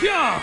Yeah!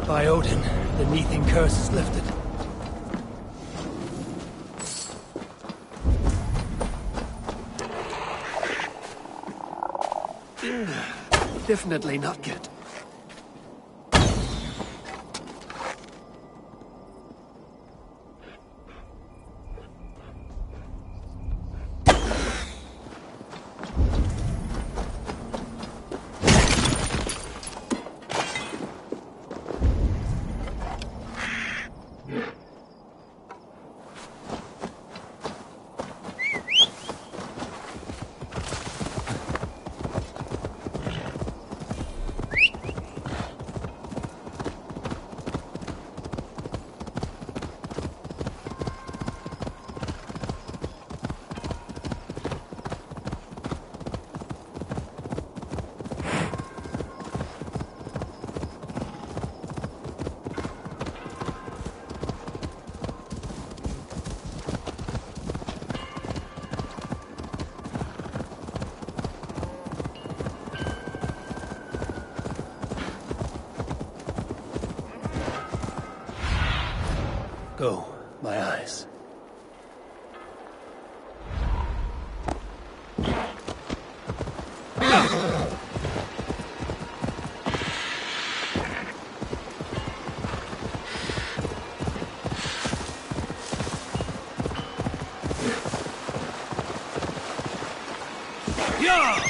By Odin, the Neething curse is lifted. Definitely not good. Go, my eyes. Yeah!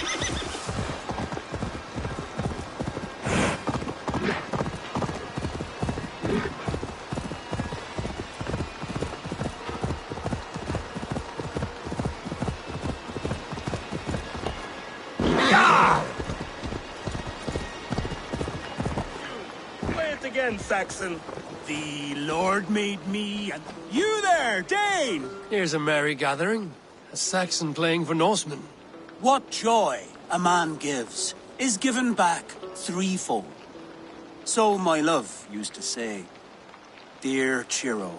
Again, Saxon. The Lord made me and... You there, Dane! Here's a merry gathering. A Saxon playing for Norsemen. What joy a man gives is given back threefold. So my love used to say, dear Chiro.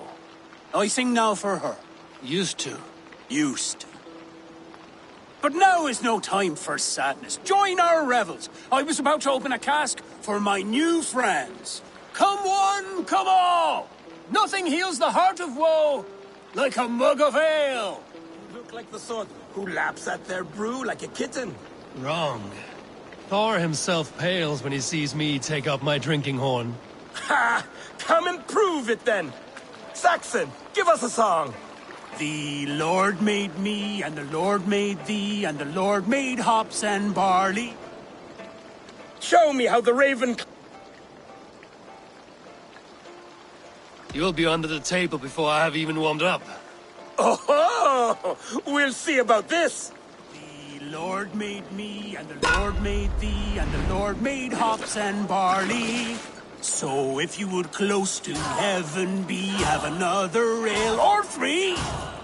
I sing now for her. Used to. Used to. But now is no time for sadness. Join our revels. I was about to open a cask for my new friends. Come one, come all! Nothing heals the heart of woe like a mug of ale. You look like the sort who laps at their brew like a kitten. Wrong. Thor himself pales when he sees me take up my drinking horn. Ha! Come and prove it then! Saxon, give us a song! The Lord made me, and the Lord made thee, and the Lord made hops and barley. Show me how the raven... You'll be under the table before I have even warmed up. Oh, we'll see about this! The Lord made me, and the Lord made thee, and the Lord made hops and barley. So if you would close to heaven be, have another ale or three.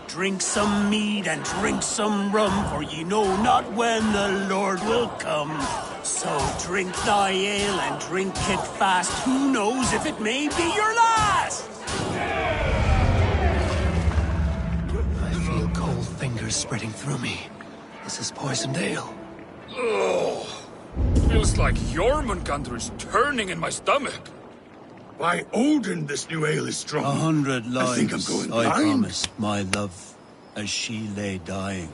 Drink some mead and drink some rum, for ye know not when the Lord will come. So drink thy ale and drink it fast. Who knows if it may be your last? I feel cold fingers spreading through me. This is poisoned ale. Oh, feels like Jormungandr is turning in my stomach. By Odin, this new ale is strong. 100 lives I think I'm going I blind. promised my love as she lay dying.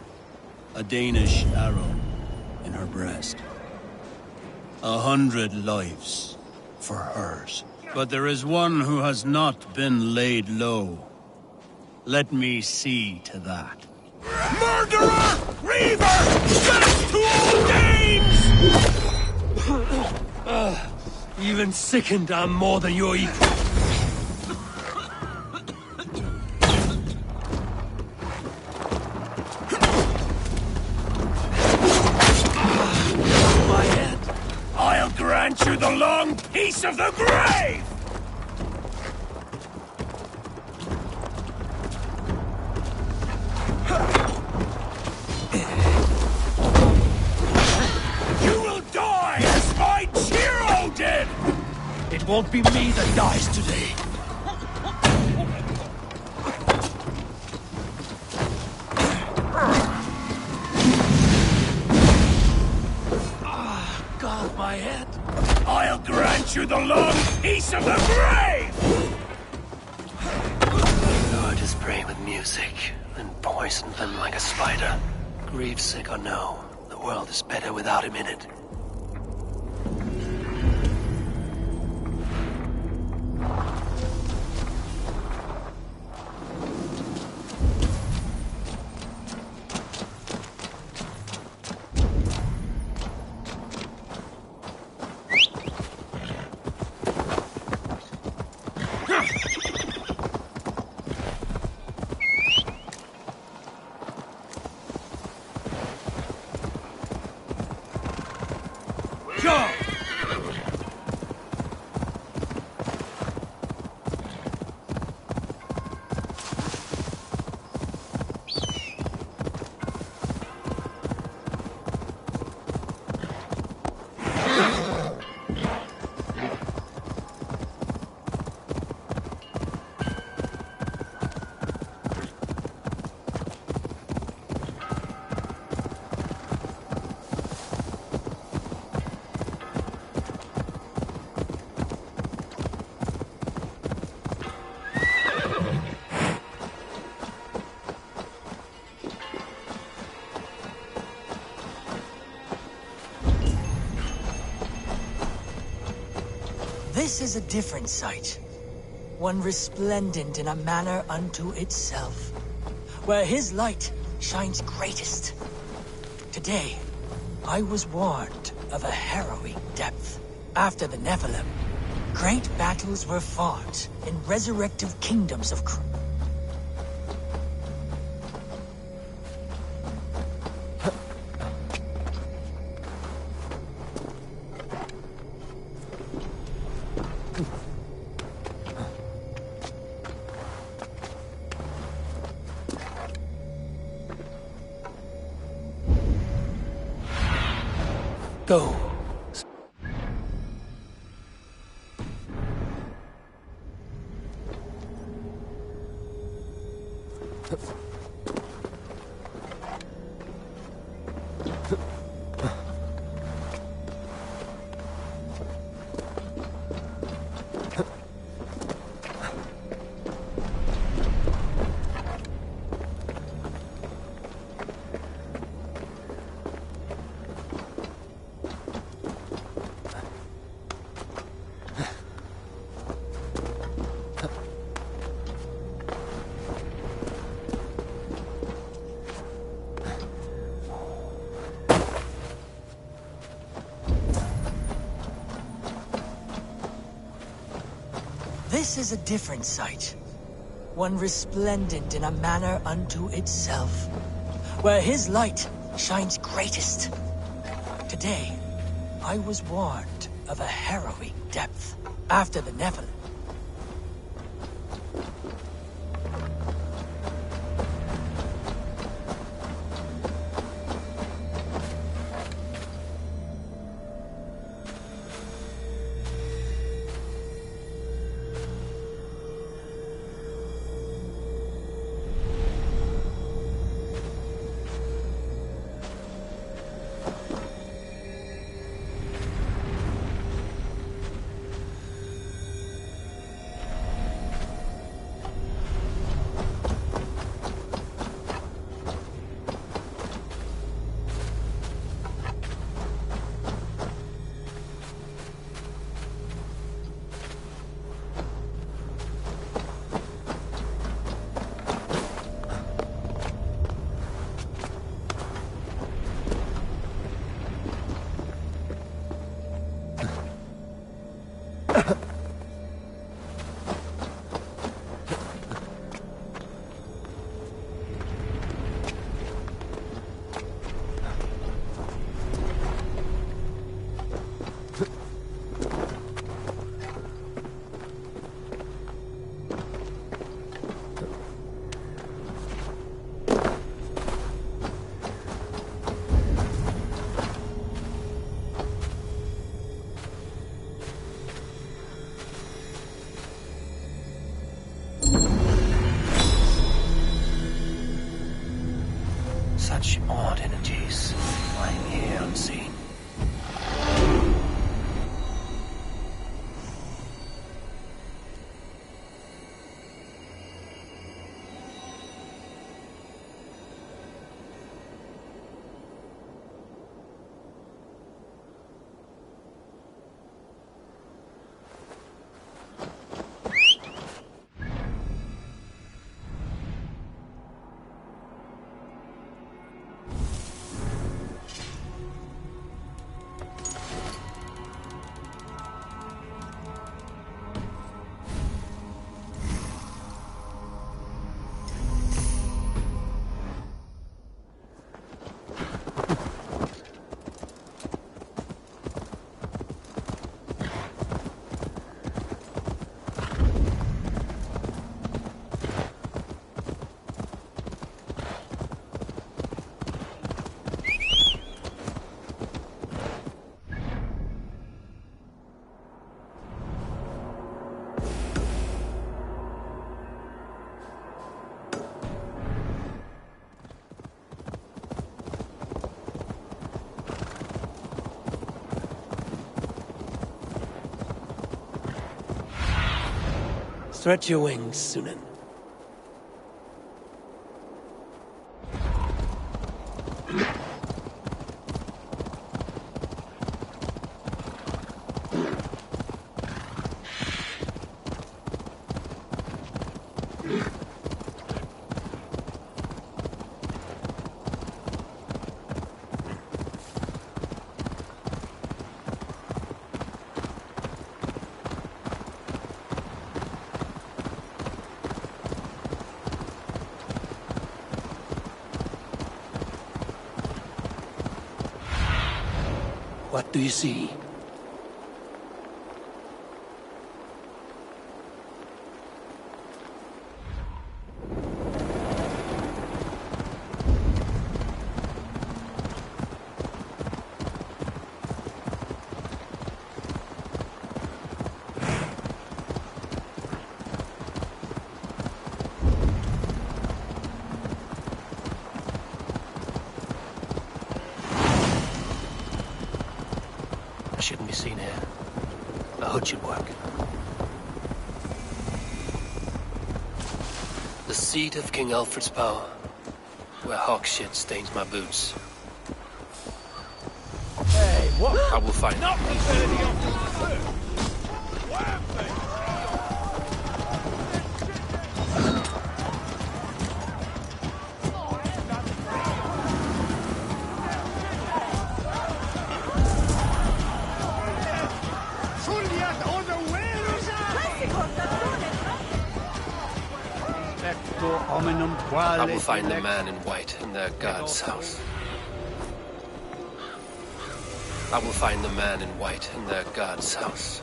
a Danish arrow in her breast. 100 lives for hers. But there is one who has not been laid low. Let me see to that. Murderer! Reaver! Back to old dames! Even sickened, I'm more than your equal. My head. I'll grant you the long peace of the grave! You will die as my Chiro did! It won't be me that dies today. God, my head. I'll grant you the long peace of the grave! Lord his prey with music, and poisoned them like a spider. Grief sick or no, the world is better without him in it. This is a different sight, one resplendent in a manner unto itself, where his light shines greatest. Today, I was warned of a harrowing depth. After the Nephilim, great battles were fought in resurrective kingdoms of Go. This is a different sight, one resplendent in a manner unto itself, where his light shines greatest. Today, I was warned of a harrowing depth. After the Nephilim, Such odd energies, lying here unseen. Stretch your wings, Sunan. What do you see? Shouldn't be seen here. A hood should work. The seat of King Alfred's power, where hawk shit stains my boots. Hey, what? I will find it. I will find the man in white in their god's house. I will find the man in white in their god's house.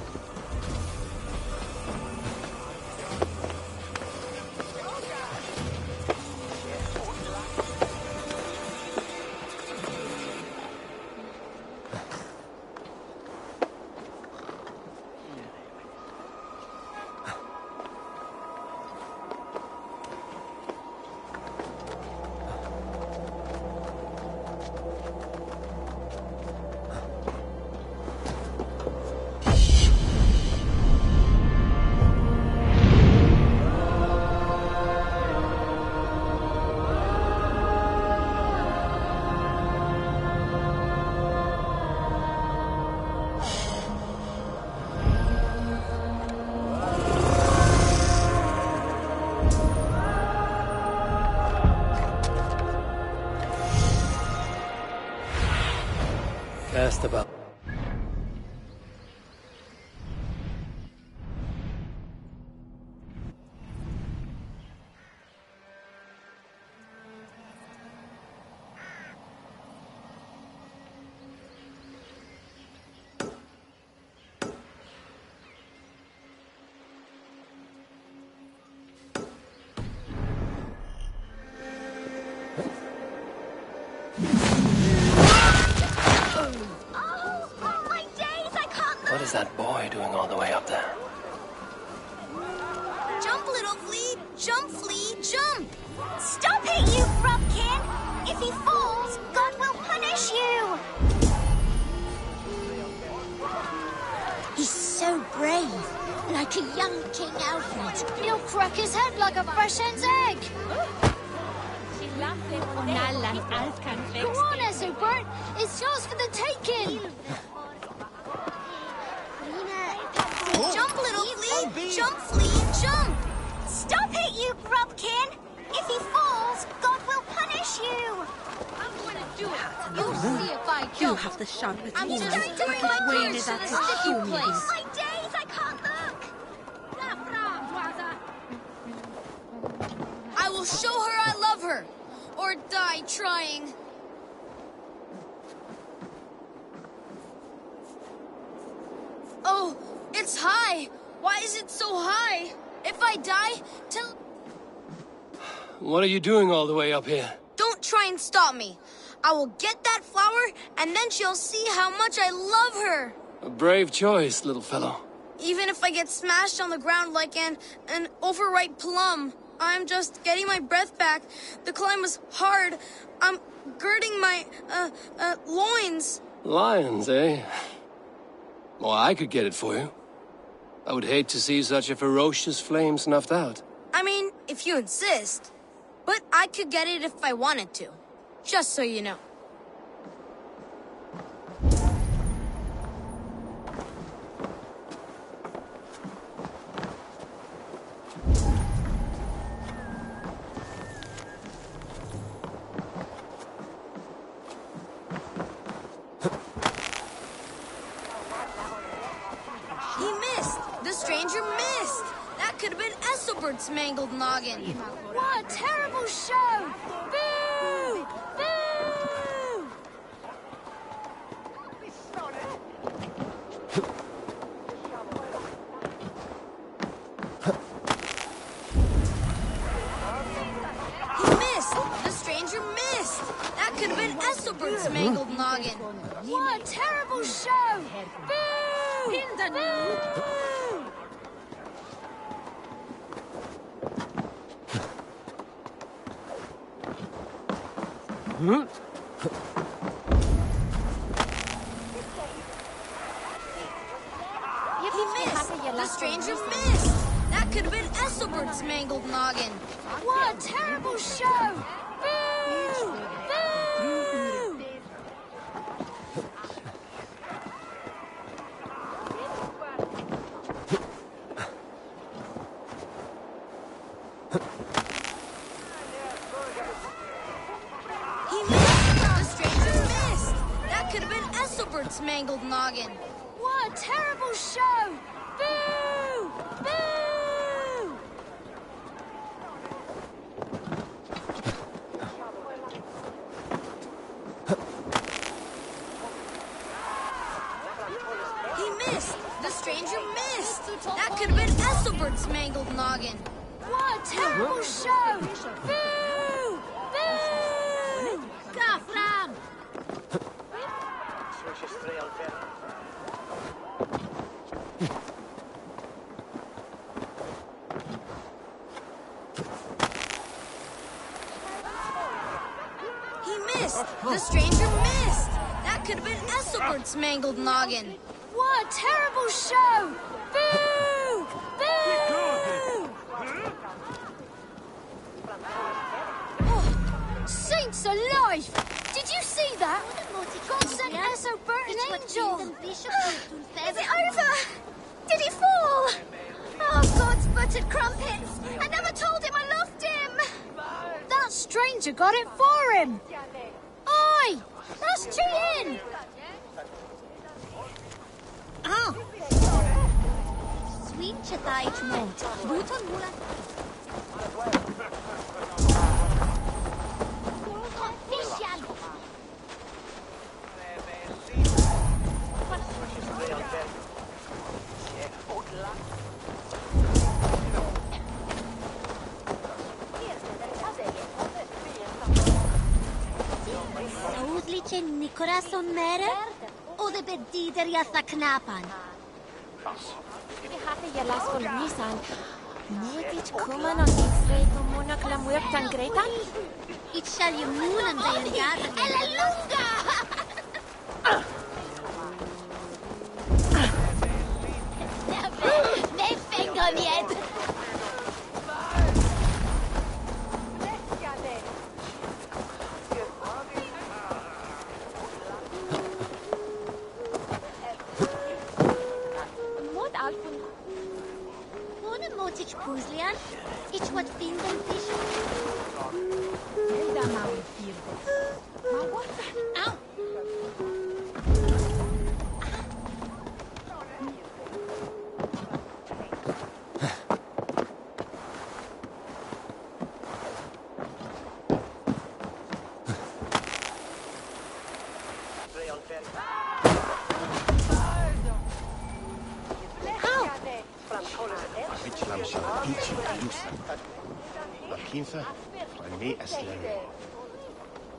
Cast about. What is that boy doing all the way up there? Jump, little flea! Jump, flea! Jump! Stop it, you rufkin! If he falls... like a young King Alfred. You'll crack his head like a fresh hen's egg. Go on, Ezobert. It's yours for the taking. Jump, little flea. Jump, flea, jump. Stop it, you grubkin. If he falls, God will punish you. I'm going to do it. You'll see if I don't. You have the sharpest I'm knife. just going to bring my Wayne gears is to at this his sticky shoe place. My days, I can't look. I will show her I love her. Or die trying. Oh, it's high. Why is it so high? If I die, tell... What are you doing all the way up here? Don't try and stop me. I will get that flower, and then she'll see how much I love her. A brave choice, little fellow. Even if I get smashed on the ground like an overripe plum, I'm just getting my breath back. The climb was hard. I'm girding my, loins. Lions, eh? Well, I could get it for you. I would hate to see such a ferocious flame snuffed out. I mean, if you insist. But I could get it if I wanted to. Just so you know. He missed! The stranger missed! That could have been Esselbert's mangled noggin. What a terrible show! Boo! Boo! He missed! The stranger missed! That could have been Esselbert's mangled noggin. What a terrible show! Boo! Boo! He missed! The stranger missed! That could have been Esselbert's mangled noggin. What a terrible show! Boo! Boo! He missed! The stranger missed! That could have been Esselbert's mangled noggin. What a terrible show! Boo! Boo! He missed! The stranger missed! That could have been Esselbert's mangled noggin. What a terrible show! Boo! Boo! Gafram! He missed! The stranger missed! That could have been Esselbert's mangled noggin. What a terrible show! Boo! Boo! Oh, saints alive! Did you see that? God sent Ezobert an angel! Is it over? Did he fall? Oh, God's buttered crumpets! I never told him I loved him! That stranger got it for him! Oi! That's cheating! Ah! Sweet Chataich Mont. Buton Mula. Saudliche Nikolason Mere? Oder bedider jasta knapan? Vi hatte je las kolonisan. Netit kuman on Israel mona klamuertan gretan? It shall you moon and they gather. Ella lunga! Me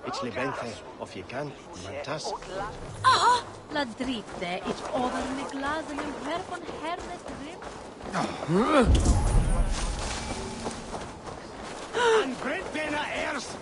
It's libente, of you can, mantas. Ah, la dritte, it's over in the glass and in her von hernet rim. And great Bena heirs!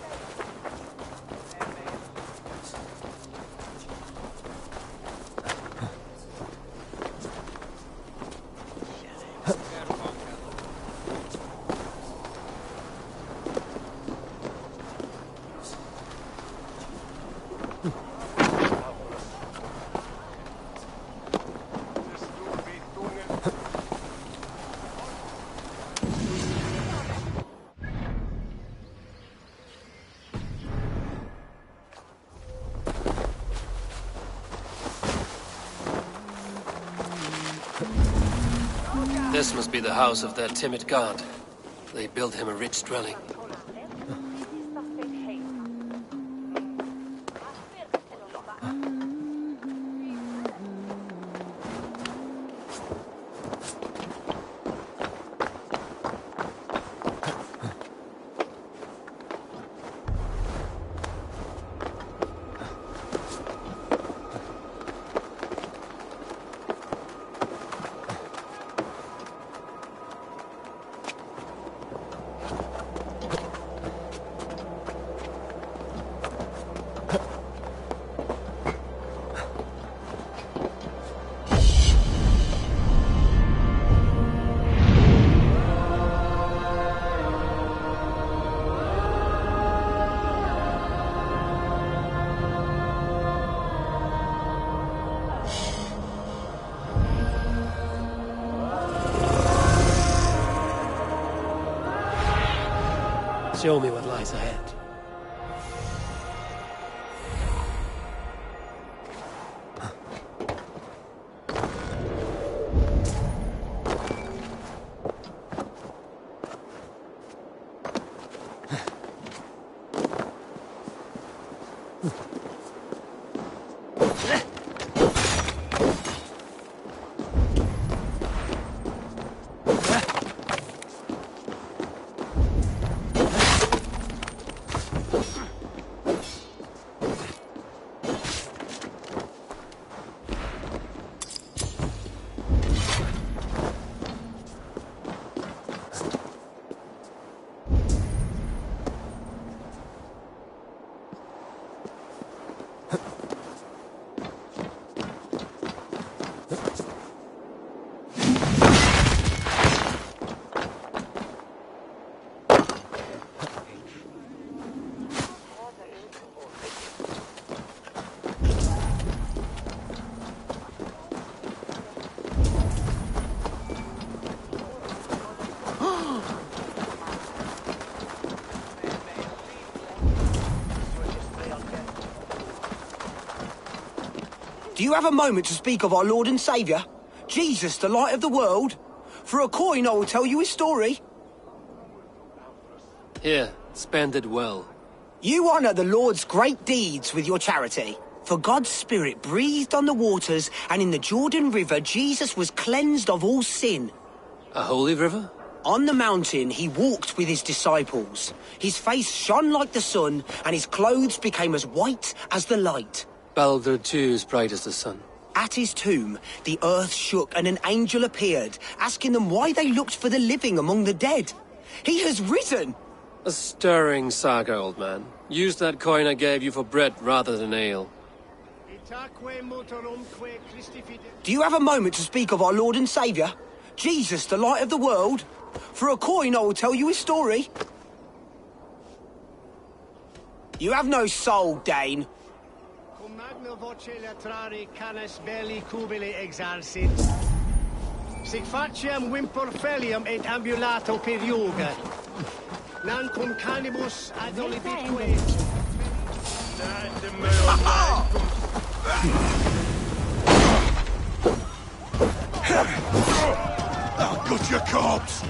This must be the house of their timid god. They built him a rich dwelling. Show me what lies ahead. Do you have a moment to speak of our Lord and Saviour? Jesus, the light of the world? For a coin, I will tell you his story. Here, spend it well. You honour the Lord's great deeds with your charity. For God's Spirit breathed on the waters, and in the Jordan River Jesus was cleansed of all sin. A holy river? On the mountain he walked with his disciples. His face shone like the sun, and his clothes became as white as the light. Baldur too is bright as the sun. At his tomb, the earth shook and an angel appeared, asking them why they looked for the living among the dead. He has risen! A stirring saga, old man. Use that coin I gave you for bread rather than ale. Do you have a moment to speak of our Lord and Saviour? Jesus, the light of the world? For a coin, I will tell you his story. You have no soul, Dane. Sig faciem wimporfelium et ambulato per yoga. Non cum canibus adolibitque. I'll gut your corpse!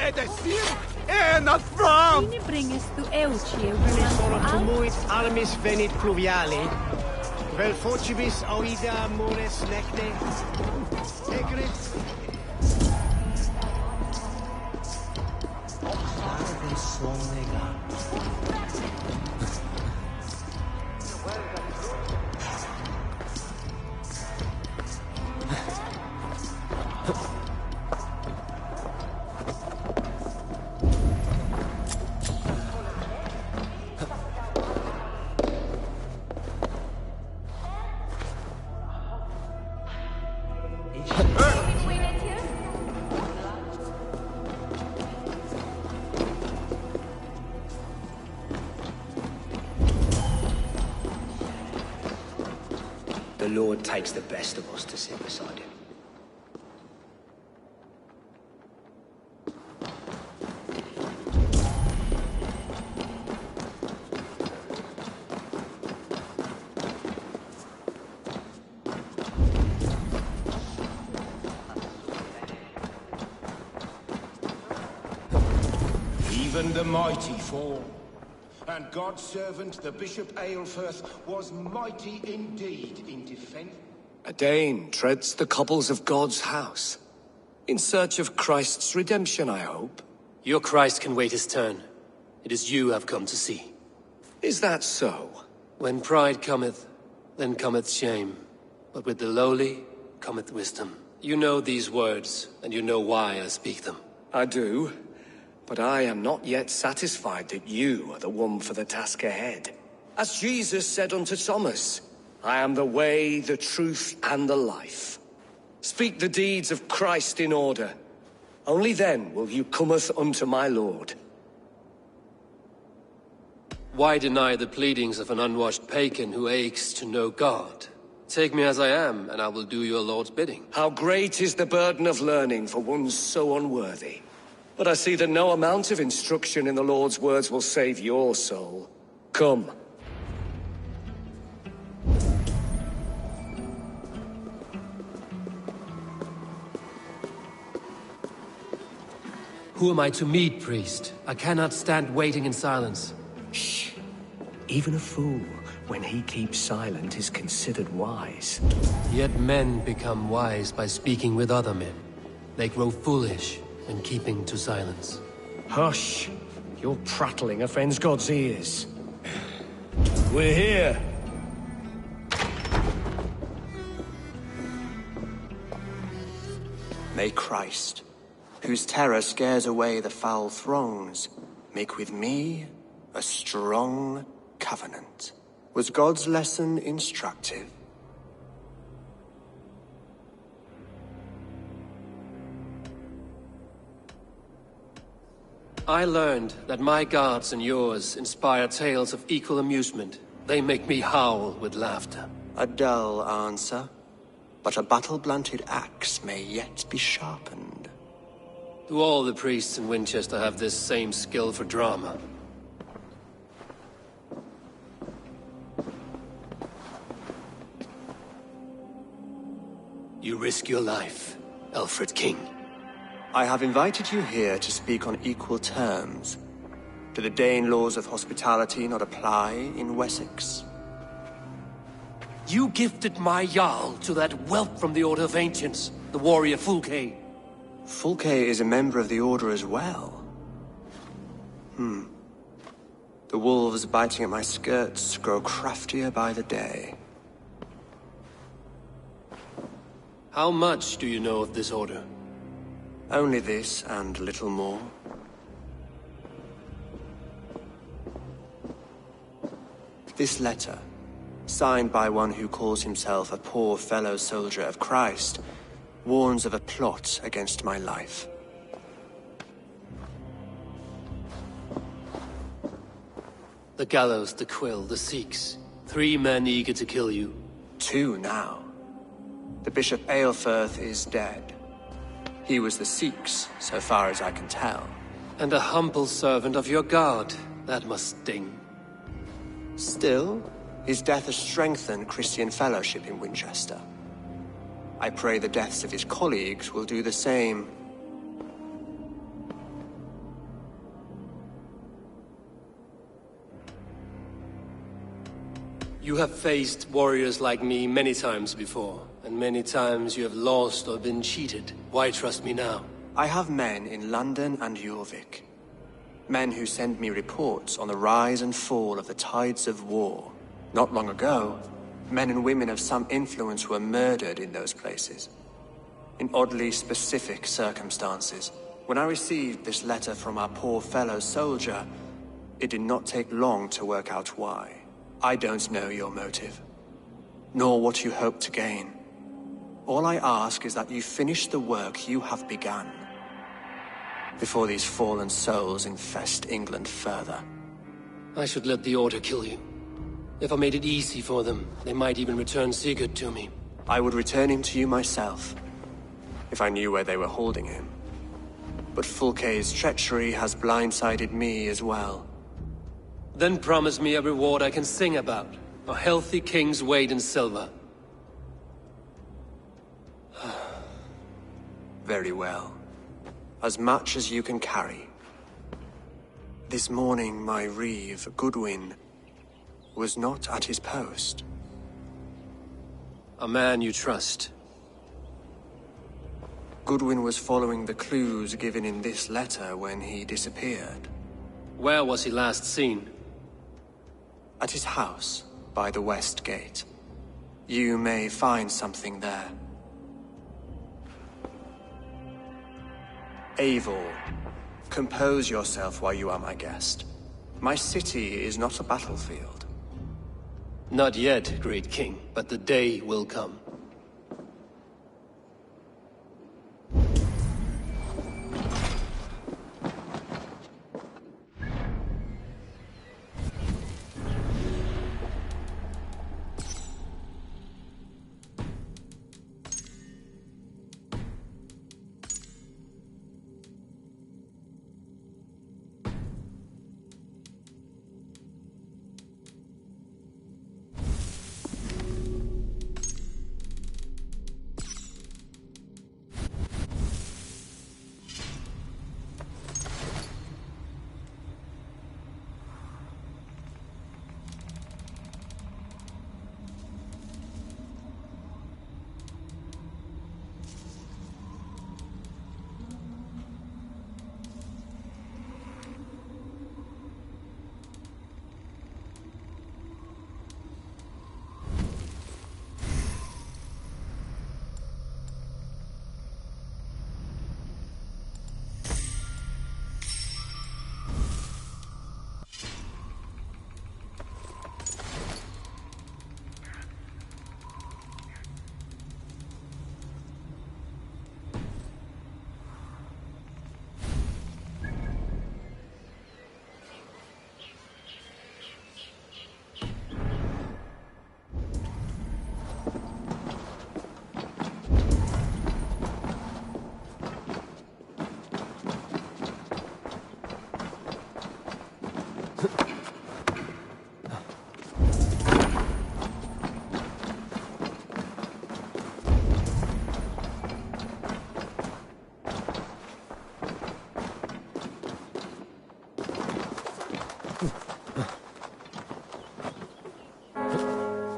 Edesir en at fram! Vini bringes du euci Sono tumuit armis venit pluviali. Vel focibis auida mores necte. Egret. Oxarve sonega. The Lord takes the best of us to sit beside him. Even the mighty fall. And God's servant, the Bishop Aelfirth, was mighty indeed in defense. A Dane treads the cobbles of God's house. In search of Christ's redemption, I hope. Your Christ can wait his turn. It is you I've come to see. Is that so? When pride cometh, then cometh shame. But with the lowly cometh wisdom. You know these words, and you know why I speak them. I do. But I am not yet satisfied that you are the one for the task ahead. As Jesus said unto Thomas, I am the way, the truth, and the life. Speak the deeds of Christ in order. Only then will you cometh unto my Lord. Why deny the pleadings of an unwashed pagan who aches to know God? Take me as I am, and I will do your Lord's bidding. How great is the burden of learning for one so unworthy. But I see that no amount of instruction in the Lord's words will save your soul. Come. Who am I to meet, priest? I cannot stand waiting in silence. Shh. Even a fool, when he keeps silent, is considered wise. Yet men become wise by speaking with other men. They grow foolish and keeping to silence. Hush! Your prattling offends God's ears. We're here. May Christ, whose terror scares away the foul throngs, make with me a strong covenant. Was God's lesson instructive? I learned that my gods and yours inspire tales of equal amusement. They make me howl with laughter. A dull answer, but a battle-blunted axe may yet be sharpened. Do all the priests in Winchester have this same skill for drama? You risk your life, Alfred King. I have invited you here to speak on equal terms. Do the Dane laws of hospitality not apply in Wessex? You gifted my Jarl to that whelp from the Order of Ancients, the warrior Fulke. Fulke is a member of the Order as well. The wolves biting at my skirts grow craftier by the day. How much do you know of this Order? Only this and little more. This letter, signed by one who calls himself a poor fellow soldier of Christ, warns of a plot against my life. The gallows, the quill, the Sikhs. 3 men eager to kill you. 2 now. The Bishop Aelfirth is dead. He was the Sikhs, so far as I can tell. And a humble servant of your god. That must sting. Still, his death has strengthened Christian fellowship in Winchester. I pray the deaths of his colleagues will do the same. You have faced warriors like me many times before, and many times you have lost or been cheated. Why trust me now? I have men in London and Jorvik. Men who send me reports on the rise and fall of the tides of war. Not long ago, men and women of some influence were murdered in those places. In oddly specific circumstances. When I received this letter from our poor fellow soldier, it did not take long to work out why. I don't know your motive, nor what you hope to gain. All I ask is that you finish the work you have begun, before these fallen souls infest England further. I should let the Order kill you. If I made it easy for them, they might even return Sigurd to me. I would return him to you myself, if I knew where they were holding him. But Fulke's treachery has blindsided me as well. Then promise me a reward I can sing about. A healthy king's weight in silver. Very well. As much as you can carry. This morning, my reeve, Goodwin, was not at his post. A man you trust. Goodwin was following the clues given in this letter when he disappeared. Where was he last seen? At his house, by the west gate. You may find something there. Eivor, compose yourself while you are my guest. My city is not a battlefield. Not yet, great king, but the day will come.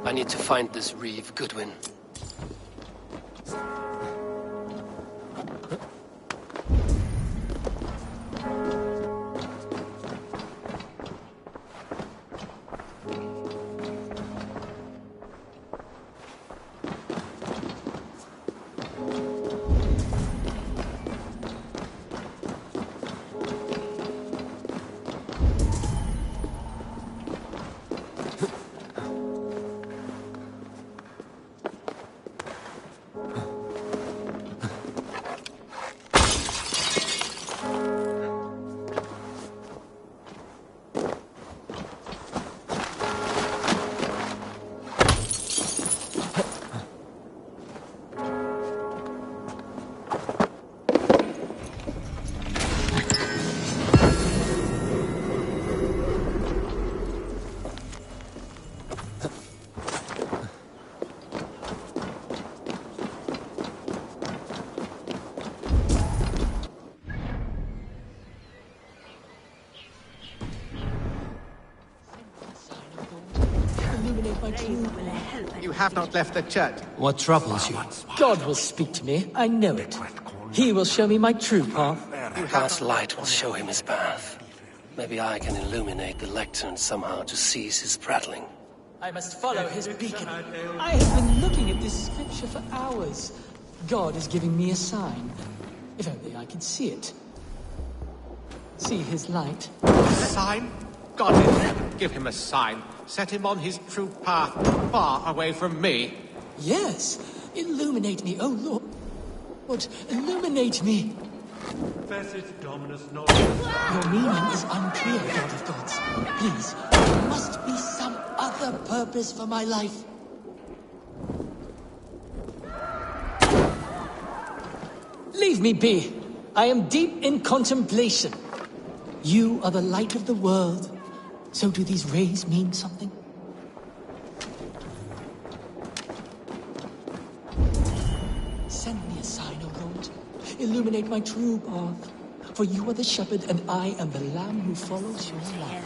I need to find this reeve, Goodwin. illuminate my true... You have not left the church. What troubles you? God will speak to me, I know it. He will show me my true path. God's light will show him his path. Maybe I can illuminate the lectern somehow to cease his prattling. I must follow his beacon. I have been looking at this scripture for hours. God is giving me a sign. If only I could see it. See his light. A sign? God in heaven, give him a sign. Set him on his true path, far away from me. Yes. Illuminate me, oh Lord. Lord, illuminate me. Your meaning is unclear, God of gods. Please, there must be some other purpose for my life. Leave me be. I am deep in contemplation. You are the light of the world. So do these rays mean something? Send me a sign, O Lord. Illuminate my true path. For you are the shepherd, and I am the lamb who follows your light.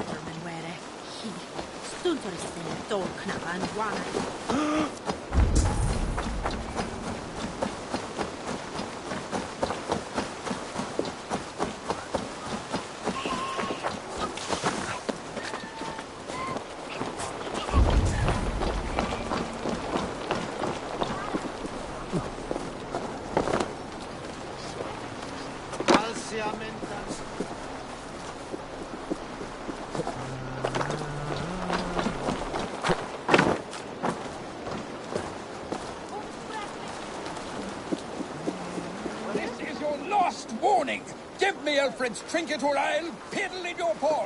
Warning! Give me Alfred's trinket or I'll piddle in your paw!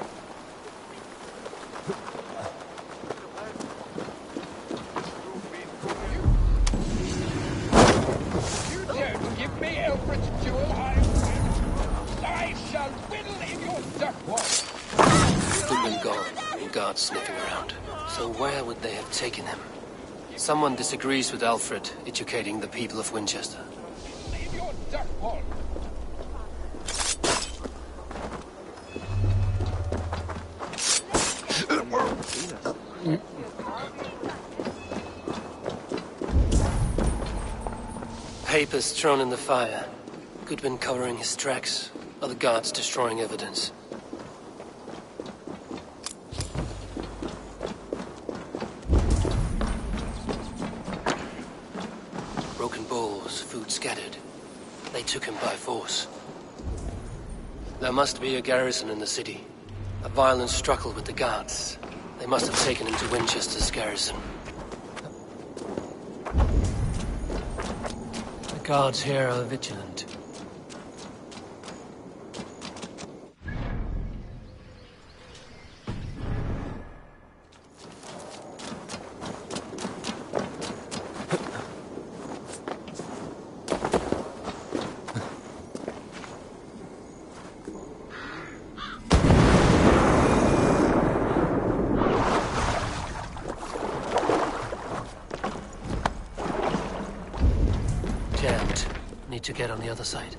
You don't give me Alfred's jewel, I shall whittle in your duckwall! Goodman gone, and guards sniffing around. So where would they have taken him? Someone disagrees with Alfred, educating the people of Winchester. In your duckwall! Papers thrown in the fire. Goodwin covering his tracks. Other guards destroying evidence. Broken bowls, food scattered. They took him by force. There must be a garrison in the city. A violent struggle with the guards. They must have taken him to Winchester's garrison. The guards here are vigilant. Need to get on the other side.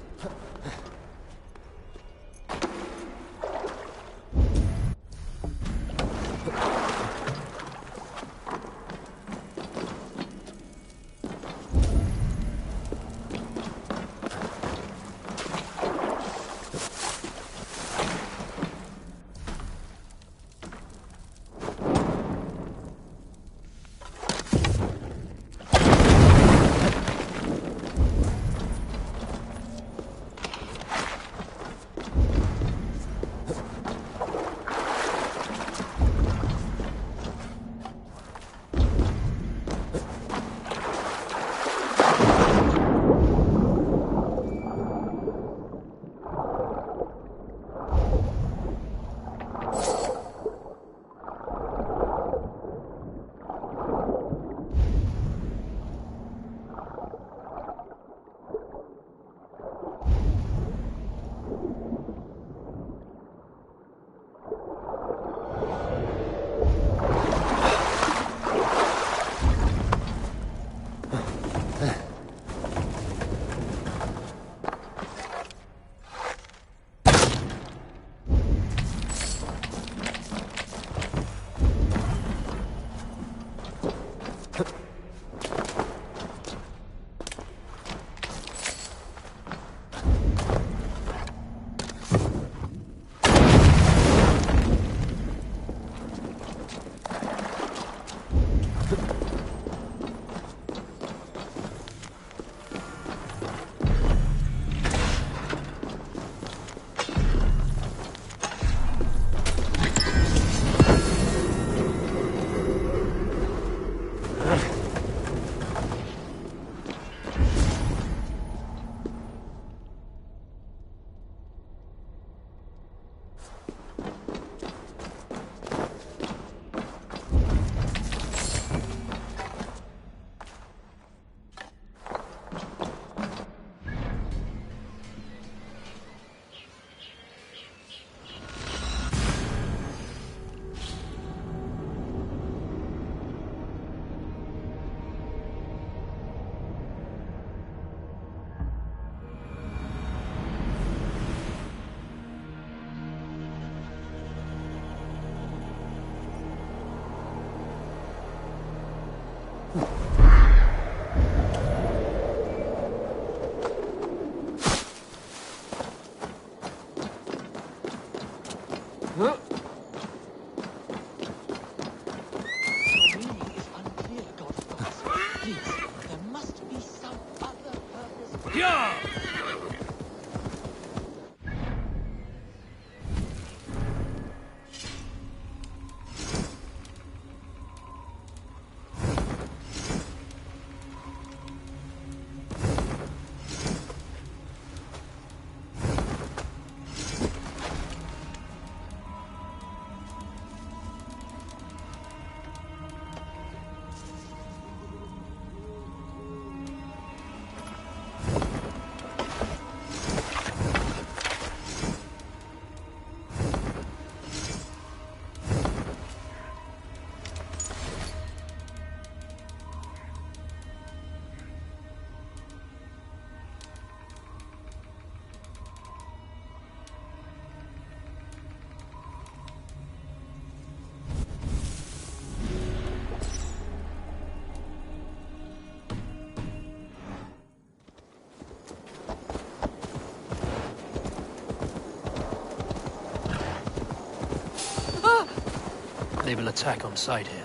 They will attack on sight here.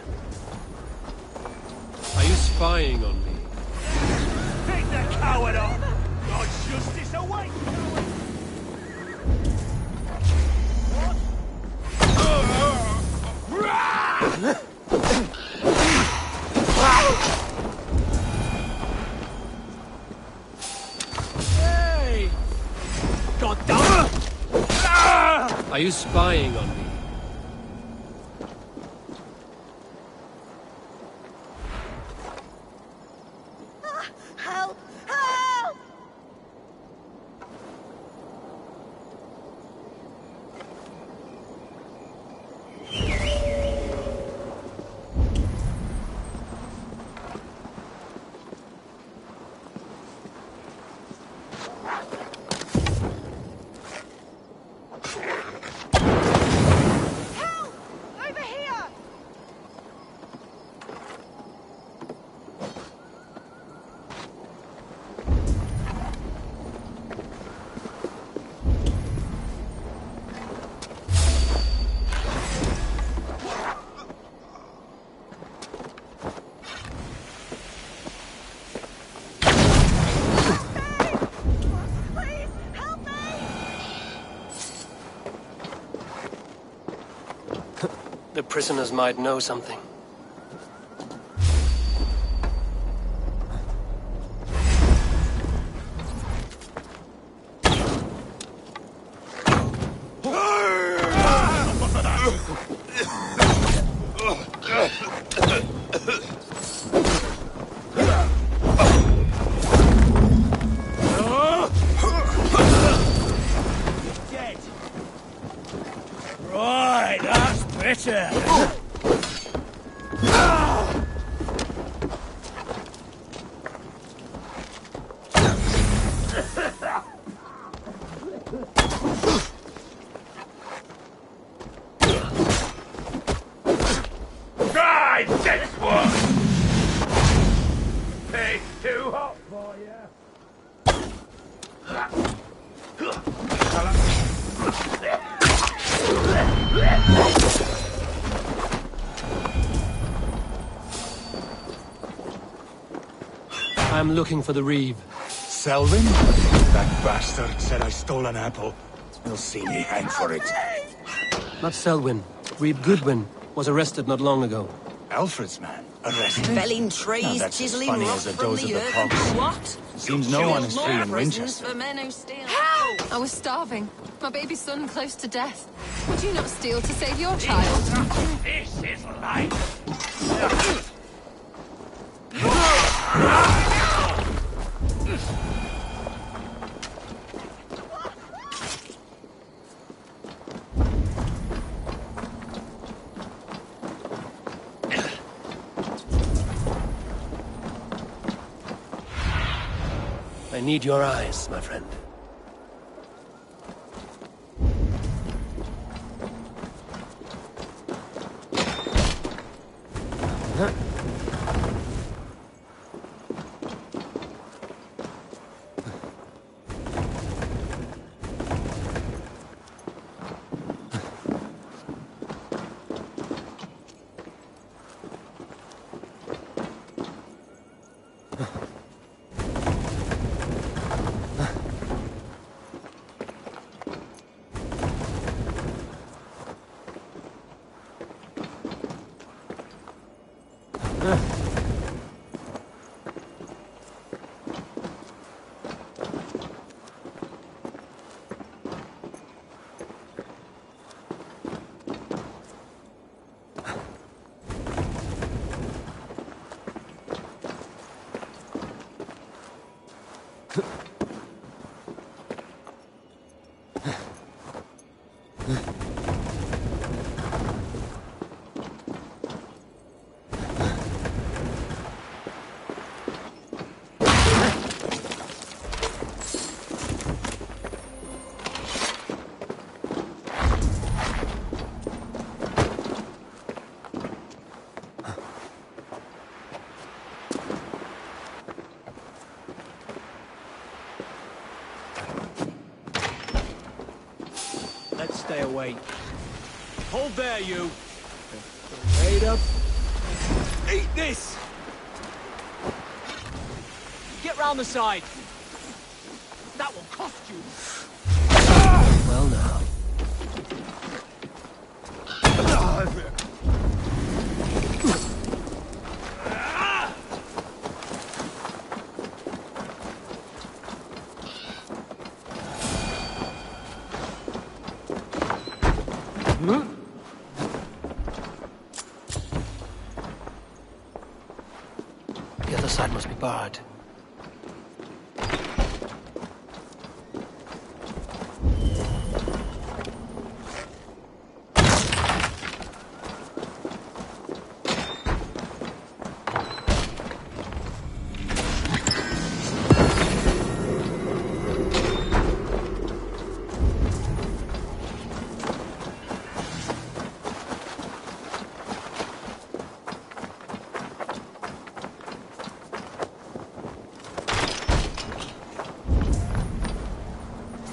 Are you spying on me? Take the coward off! God's justice away! Hey! God damn! Are you spying on me? Help! Help! Help! Over here! The prisoners might know something. Dead. Right, that's better. Try this one! Hey, too hot for you. I'm looking for the Reeve. Selwyn? That bastard said I stole an apple. He'll see me hang for it. Not Selwyn. Reeve Goodwin was arrested not long ago. Alfred's man? Arrested? Felling trees, Now, that's as chiseling funny rock as a from dose of the the earth. pox. What? Seems no one is free in Prisons Winchester. for men who steal. Help! I was starving. My baby son close to death. Would you not steal to save your child? This is life. I need your eyes, my friend. Let's stay away. Hold there, you. Wait up. Eat this. Get round the side. That will cost you. Well now. The other side must be barred.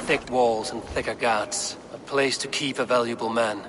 Thick walls and thicker guards. A place to keep a valuable man.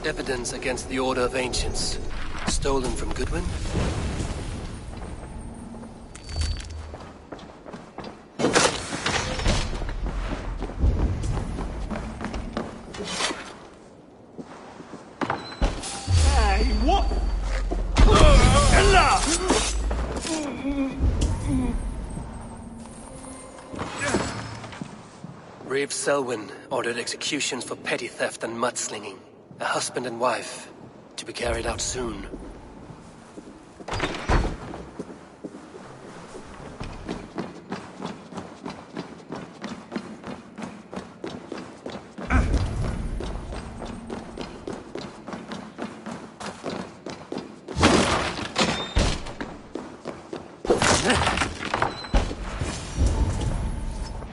Evidence against the Order of Ancients. Stolen from Goodwin? Reeve Selwyn ordered executions for petty theft and mudslinging. A husband and wife, to be carried out soon.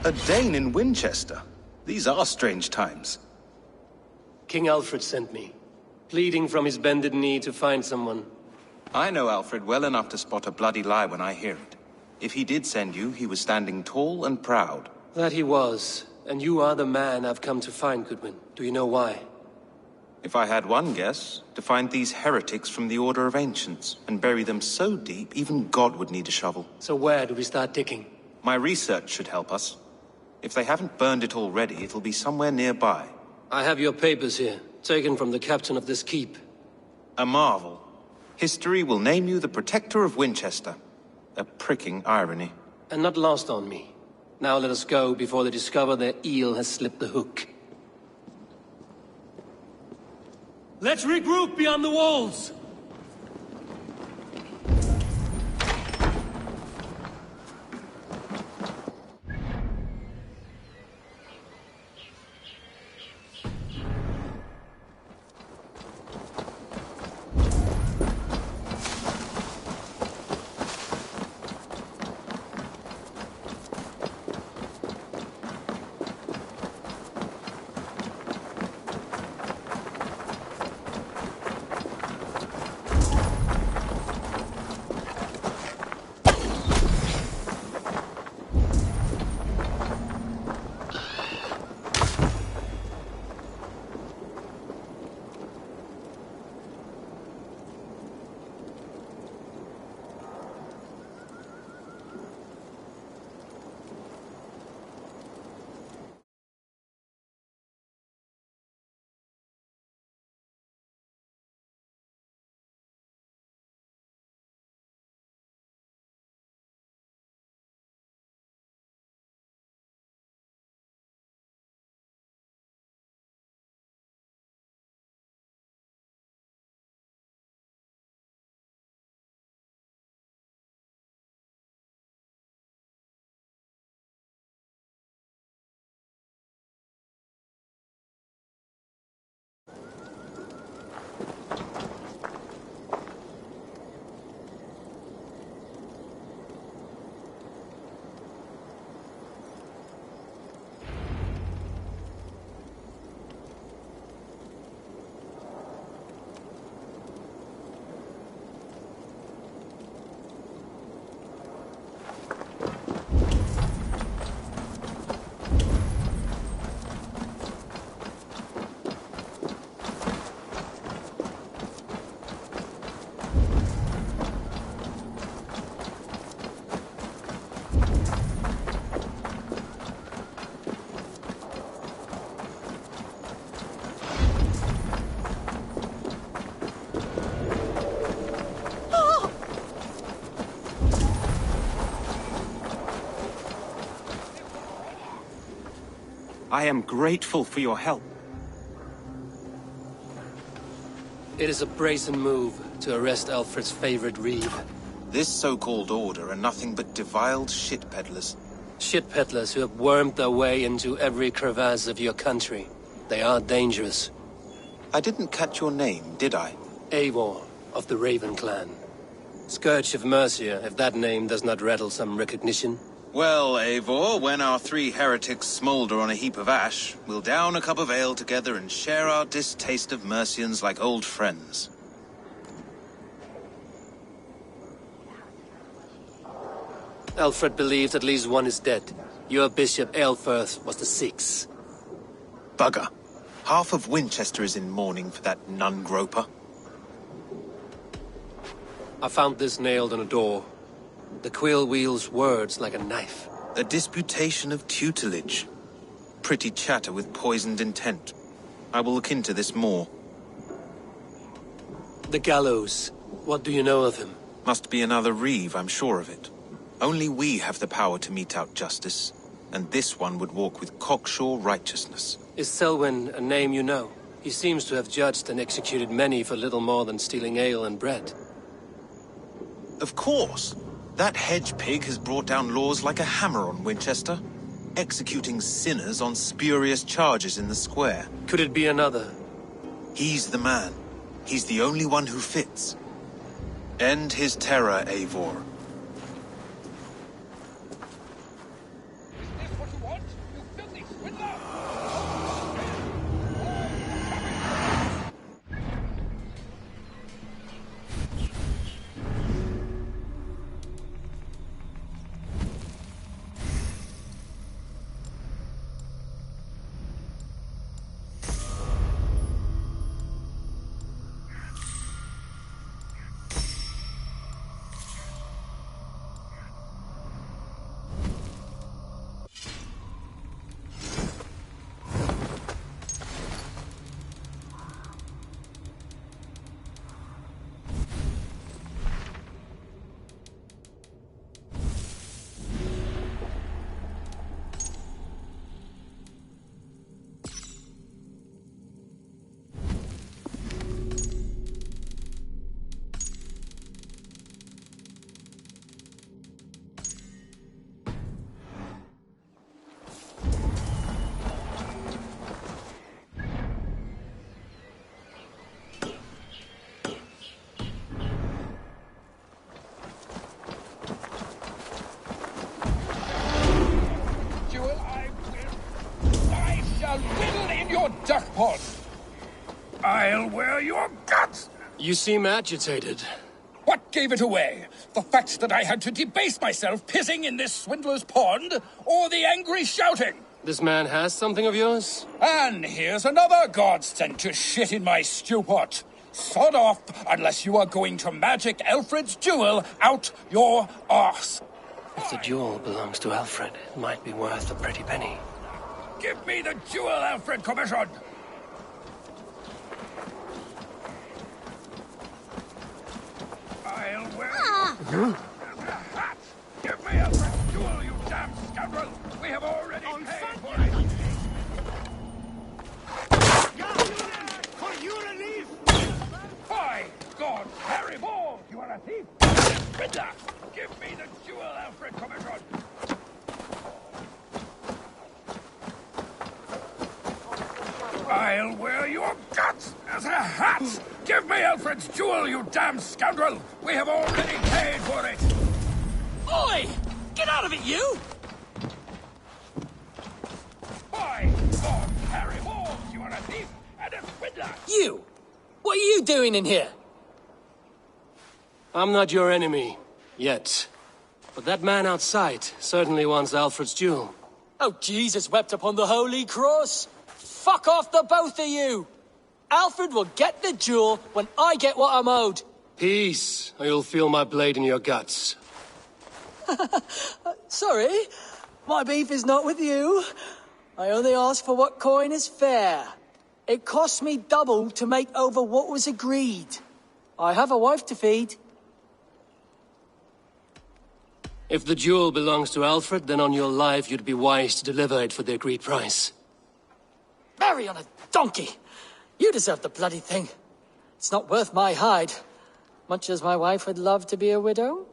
A Dane in Winchester? These are strange times. King Alfred sent me, pleading from his bended knee to find someone. I know Alfred well enough to spot a bloody lie when I hear it. If he did send you, he was standing tall and proud. That he was, and you are the man I've come to find, Goodwin. Do you know why? If I had one guess, to find these heretics from the Order of Ancients, and bury them so deep, even God would need a shovel. So where do we start digging? My research should help us. If they haven't burned it already, it'll be somewhere nearby. I have your papers here, taken from the captain of this keep. A marvel. History will name you the Protector of Winchester. A pricking irony. And not lost on me. Now let us go before they discover their eel has slipped the hook. Let's regroup beyond the walls! I am grateful for your help. It is a brazen move to arrest Alfred's favorite Reeve. This so-called order are nothing but deviled shit peddlers. Shit peddlers who have wormed their way into every crevasse of your country. They are dangerous. I didn't catch your name, did I? Eivor, of the Raven clan. Scourge of Mercia, if that name does not rattle some recognition. Well, Eivor, when our three heretics smolder on a heap of ash, we'll down a cup of ale together and share our distaste of Mercians like old friends. Alfred believes at least one is dead. Your Bishop Aelfirth was the sixth. Bugger. Half of Winchester is in mourning for that nun-groper. I found this nailed on a door. The quill wields words like a knife. A disputation of tutelage. Pretty chatter with poisoned intent. I will look into this more. The gallows. What do you know of him? Must be another Reeve, I'm sure of it. Only we have the power to mete out justice. and this one would walk with cocksure righteousness. Is Selwyn a name you know? He seems to have judged and executed many for little more than stealing ale and bread. Of course. That hedge pig has brought down laws like a hammer on Winchester, executing sinners on spurious charges in the square. Could it be another? He's the man. He's the only one who fits. End his terror, Eivor. I'll wear your guts! You seem agitated. What gave it away? The fact that I had to debase myself pissing in this swindler's pond, or the angry shouting? This man has something of yours? And here's another god sent to shit in my stew pot. Sod off, unless you are going to magic Alfred's jewel out your arse. If the jewel belongs to Alfred, it might be worth a pretty penny. Give me the jewel, Alfred Commission! I'll wear hat! Give me Alfred's jewel, you damn scoundrel! We have already paid for it! By God, Harry Ball, you are a thief! Riddler! Give me the jewel, Alfred Commission! I'll wear your guts as a hat! Give me Alfred's jewel, you damn scoundrel! We have already paid for it! Oi! Get out of it, you! By God, Harry Ball, you are a thief and a swindler! You! What are you doing in here? I'm not your enemy. Yet. But that man outside certainly wants Alfred's jewel. Oh, Jesus wept upon the holy cross! Fuck off, the both of you! Alfred will get the jewel when I get what I'm owed. Peace, or you'll feel my blade in your guts. Sorry, my beef is not with you. I only ask for what coin is fair. It cost me double to make over what was agreed. I have a wife to feed. If the jewel belongs to Alfred, then on your life you'd be wise to deliver it for the agreed price. Marry on a donkey! You deserve the bloody thing. It's not worth my hide. Much as my wife would love to be a widow.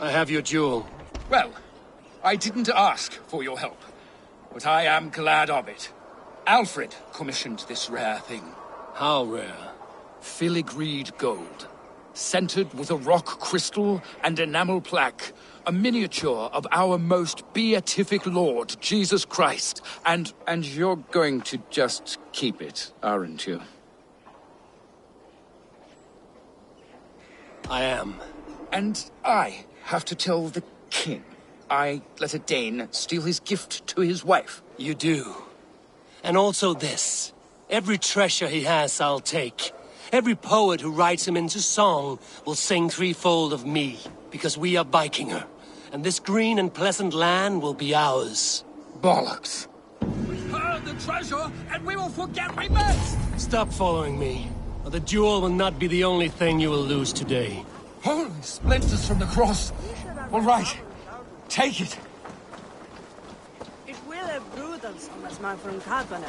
I have your jewel. Well, I didn't ask for your help, but I am glad of it. Alfred commissioned this rare thing. How rare? Filigreed gold, centered with a rock crystal and enamel plaque, a miniature of our most beatific Lord, Jesus Christ. And you're going to just keep it, aren't you? I am. And I have to tell the king I let a Dane steal his gift to his wife. You do. And also this. Every treasure he has, I'll take. Every poet who writes him into song will sing threefold of me, because we are Vikinger, and this green and pleasant land will be ours. Bollocks. We heard the the treasure, and we will forget we met! Stop following me, or the jewel will not be the only thing you will lose today. Holy splinters from the cross! All right, take it. It will have brutal som as man från Kadvane.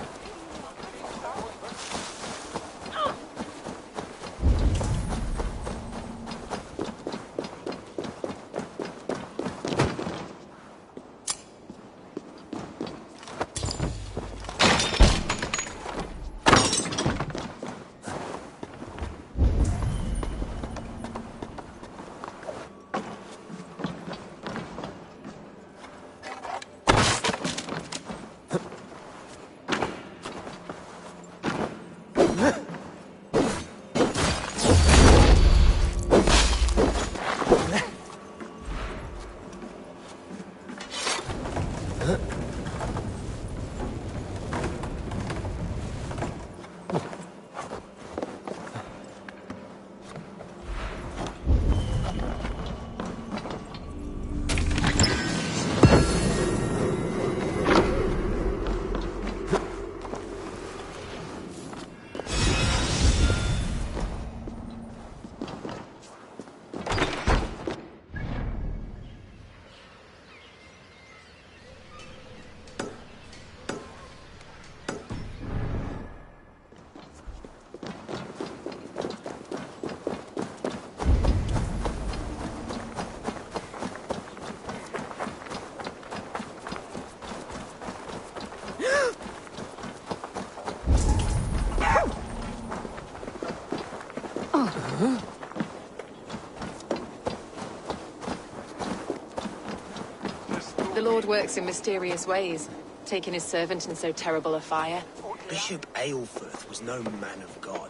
The Lord works in mysterious ways, taking his servant in so terrible a fire. Bishop Aelfirth was no man of God.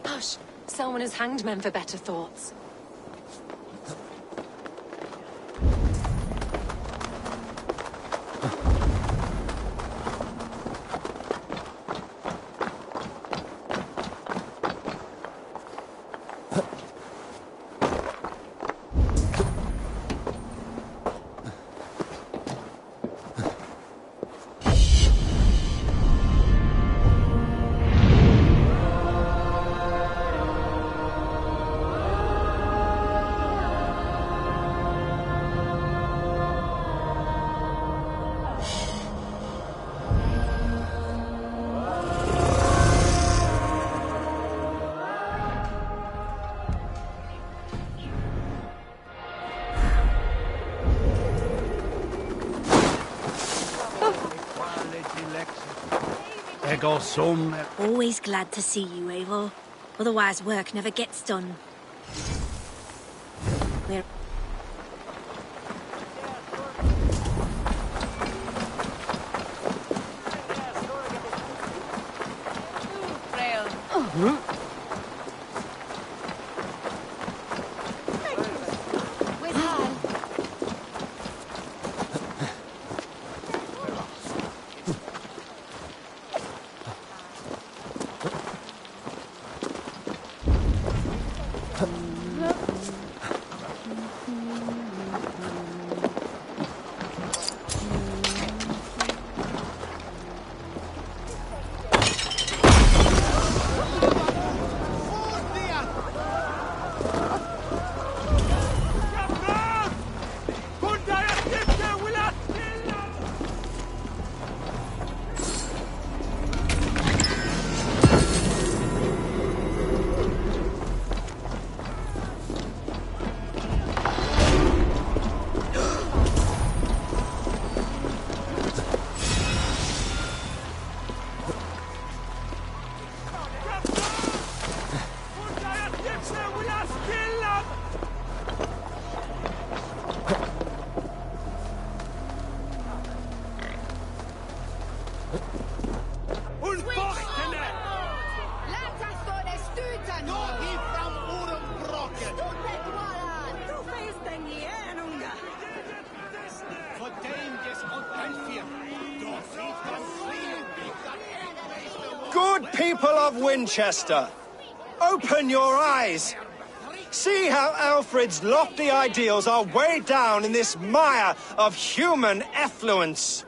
Hush! Selwyn has hanged men for better thoughts. Always glad to see you, Eivor. Otherwise work never gets done. We're... Good people of Winchester, open your eyes. See how Alfred's lofty ideals are weighed down in this mire of human effluence.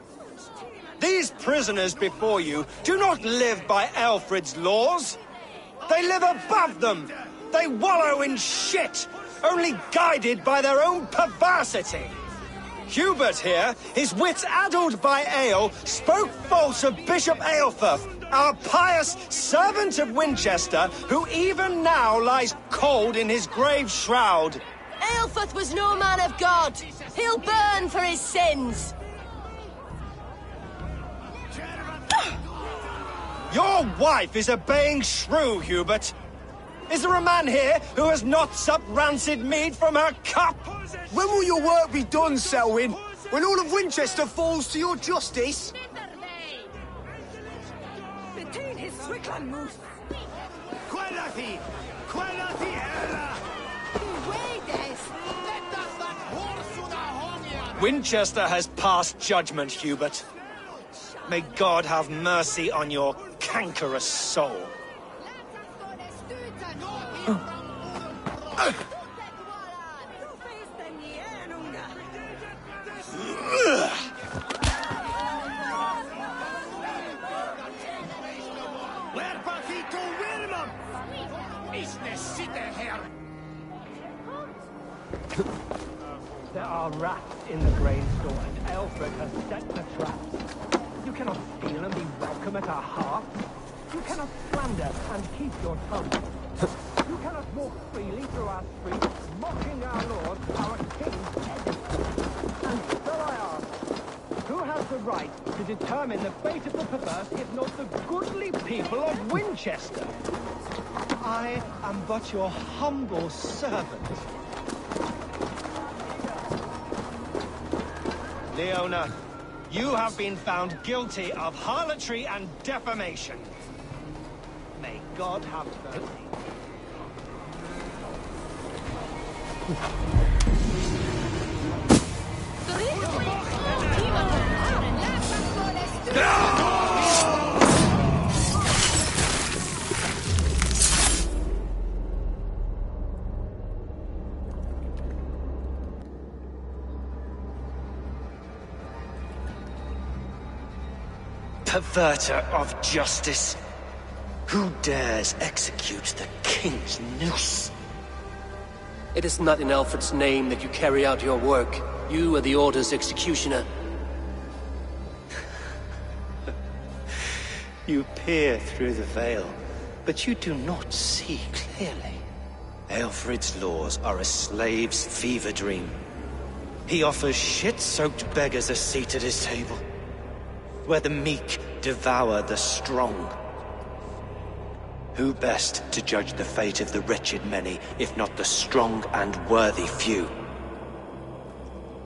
These prisoners before you do not live by Alfred's laws. They live above them. They wallow in shit, only guided by their own perversity. Hubert here, his wits addled by ale, spoke false of Bishop Aelfirth, our pious servant of Winchester, who even now lies cold in his grave shroud. Aelfirth was no man of God. He'll burn for his sins. Your wife is a baying shrew, Hubert. Is there a man here who has not supped rancid mead from her cup? When will your work be done, Selwyn? When all of Winchester falls to your justice? Winchester has passed judgment, Hubert. May God have mercy on your cankerous soul. There are rats in the grain store, and Alfred has set the traps. You cannot steal and be welcome at our hearth. You cannot slander and keep your tongue. You cannot walk freely through our streets, mocking our Lord, our King's head. And so I ask, who has the right to determine the fate of the perverse, if not the goodly people of Winchester? I am but your humble servant. Leona, you have been found guilty of harlotry and defamation. May God have mercy. Perverter of justice. Who dares execute the king's noose? It is not in Alfred's name that you carry out your work. You are the Order's executioner. You peer through the veil, but you do not see clearly. Alfred's laws are a slave's fever dream. He offers shit-soaked beggars a seat at his table, where the meek devour the strong. Who best to judge the fate of the wretched many, if not the strong and worthy few?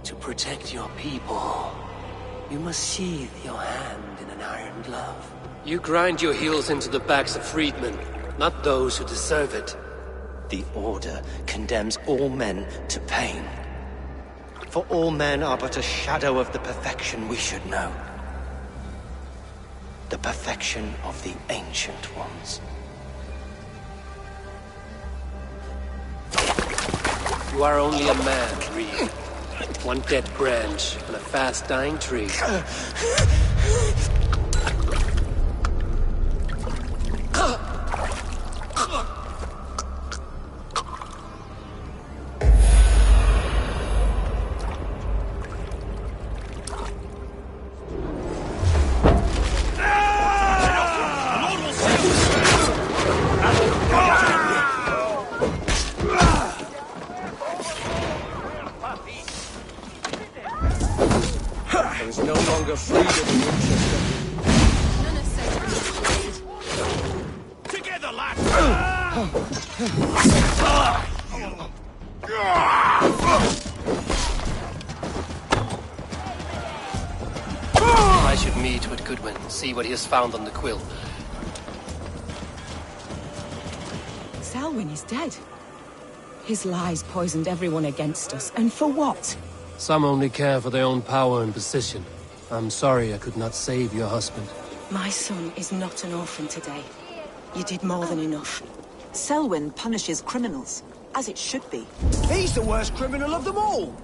To protect your people, you must sheathe your hand in an iron glove. You grind your heels into the backs of freedmen, not those who deserve it. The Order condemns all men to pain. For all men are but a shadow of the perfection we should know. The perfection of the Ancient Ones. You are only a man, Reed. One dead branch on a fast-dying tree. There is no longer freedom in Winchester. Together, lads! I should meet with Goodwin, see what he has found on the quill. Selwyn is dead. His lies poisoned everyone against us, and for what? Some only care for their own power and position. I'm sorry I could not save your husband. My son is not an orphan today. You did more than enough. Selwyn punishes criminals, as it should be. He's the worst criminal of them all!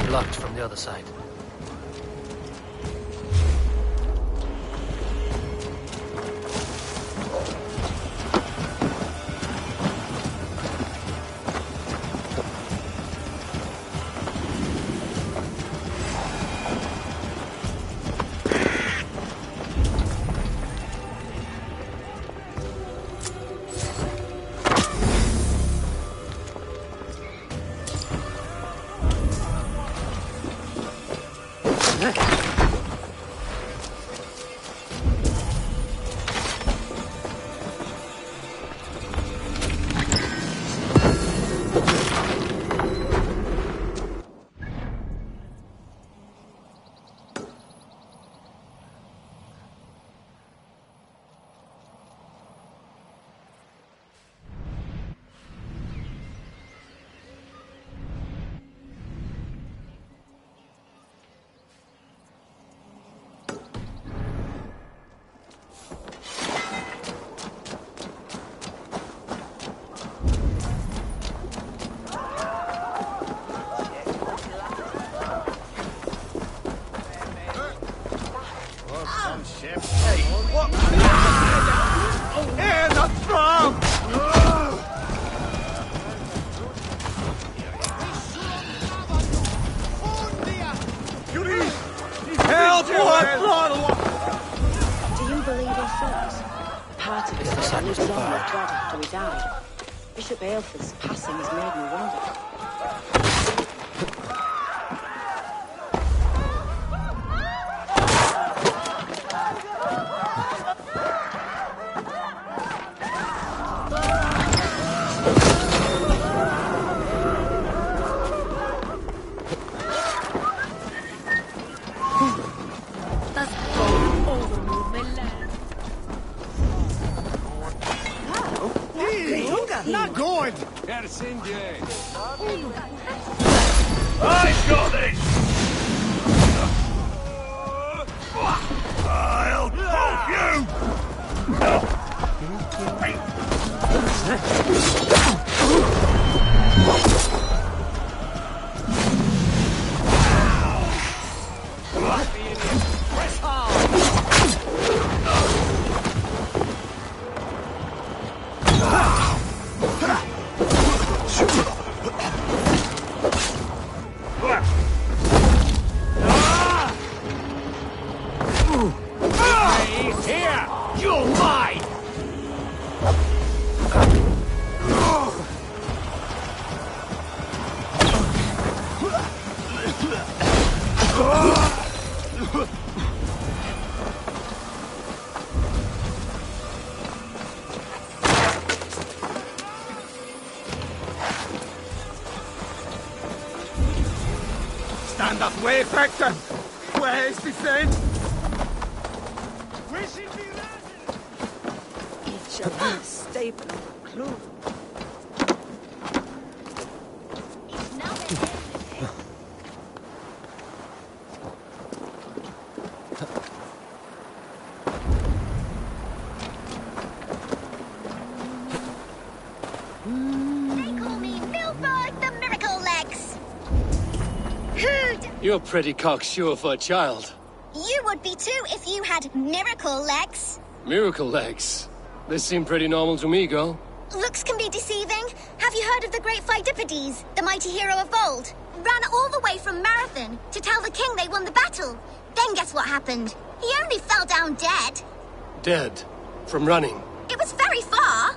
Blocked from the other side. After he died. Bishop Aelfred's passing has made me wonder. Not good! I've got this! I'll poke you! Press hard! Here! You're mine! Stand that way, Factor! Where is the friend? Each of them stable clue. You're pretty cocksure for a child. You would be too if you had miracle legs. Miracle legs? They seem pretty normal to me, girl. Looks can be deceiving. Have you heard of the great Pheidippides, the mighty hero of old? Ran all the way from Marathon to tell the king they won the battle. Then guess what happened? He only fell down dead. Dead? From running? It was very far.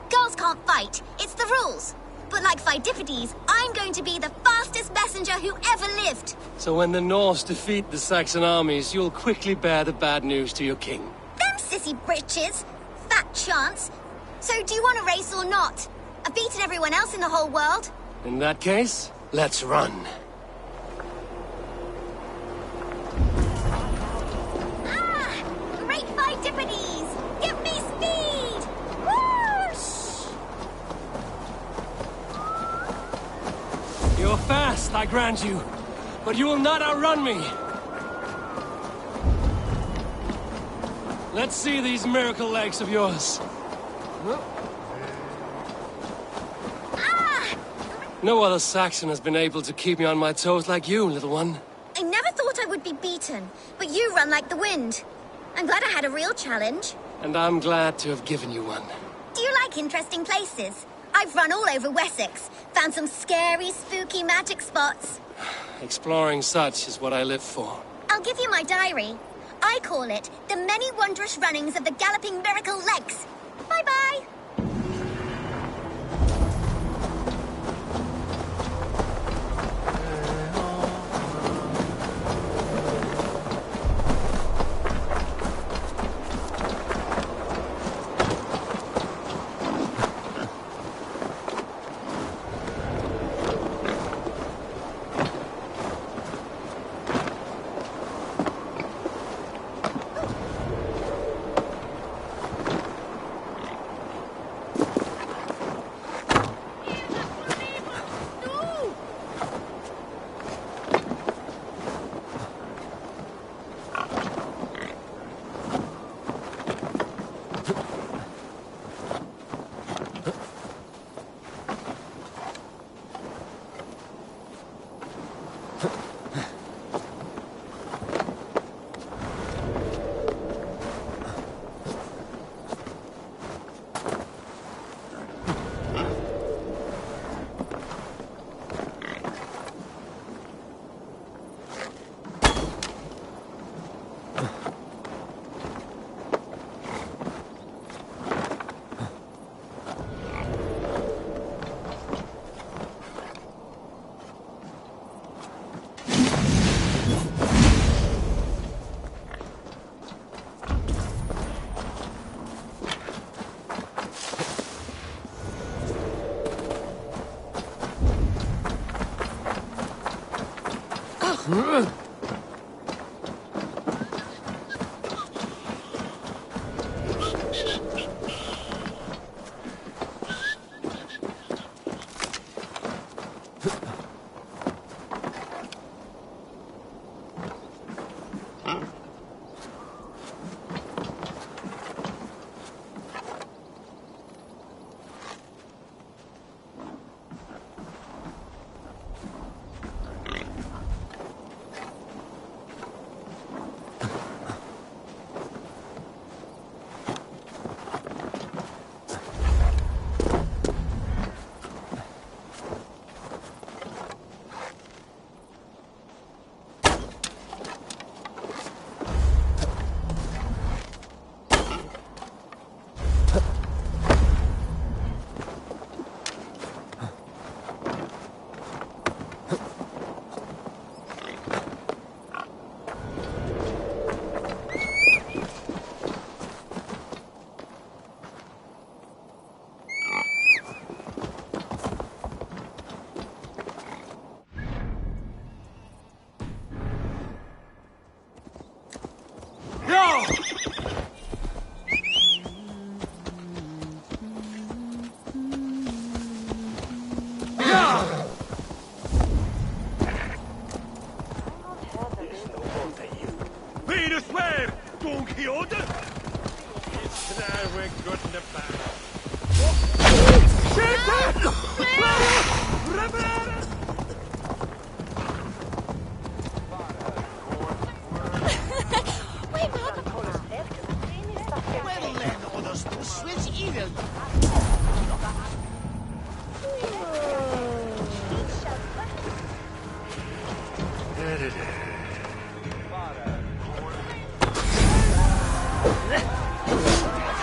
Girls can't fight. It's the rules. But like Pheidippides, I'm going to be the fastest messenger who ever lived. So when the Norse defeat the Saxon armies, you'll quickly bear the bad news to your king. Them sissy britches. Fat chance. So do you want a race or not? I've beaten everyone else in the whole world. In that case, Let's run. Great fight, Tippities! Give me speed! Whoosh! You're fast, I grant you, but you will not outrun me. Let's see these miracle legs of yours. No other Saxon has been able to keep me on my toes like you, little one. I never thought I would be beaten, but you run like the wind. I'm glad I had a real challenge. And I'm glad to have given you one. Do you like interesting places? I've run all over Wessex, found some scary, spooky magic spots. Exploring such is what I live for. I'll give you my diary. I call it The Many Wondrous Runnings of the Galloping Miracle Legs. Bye-bye.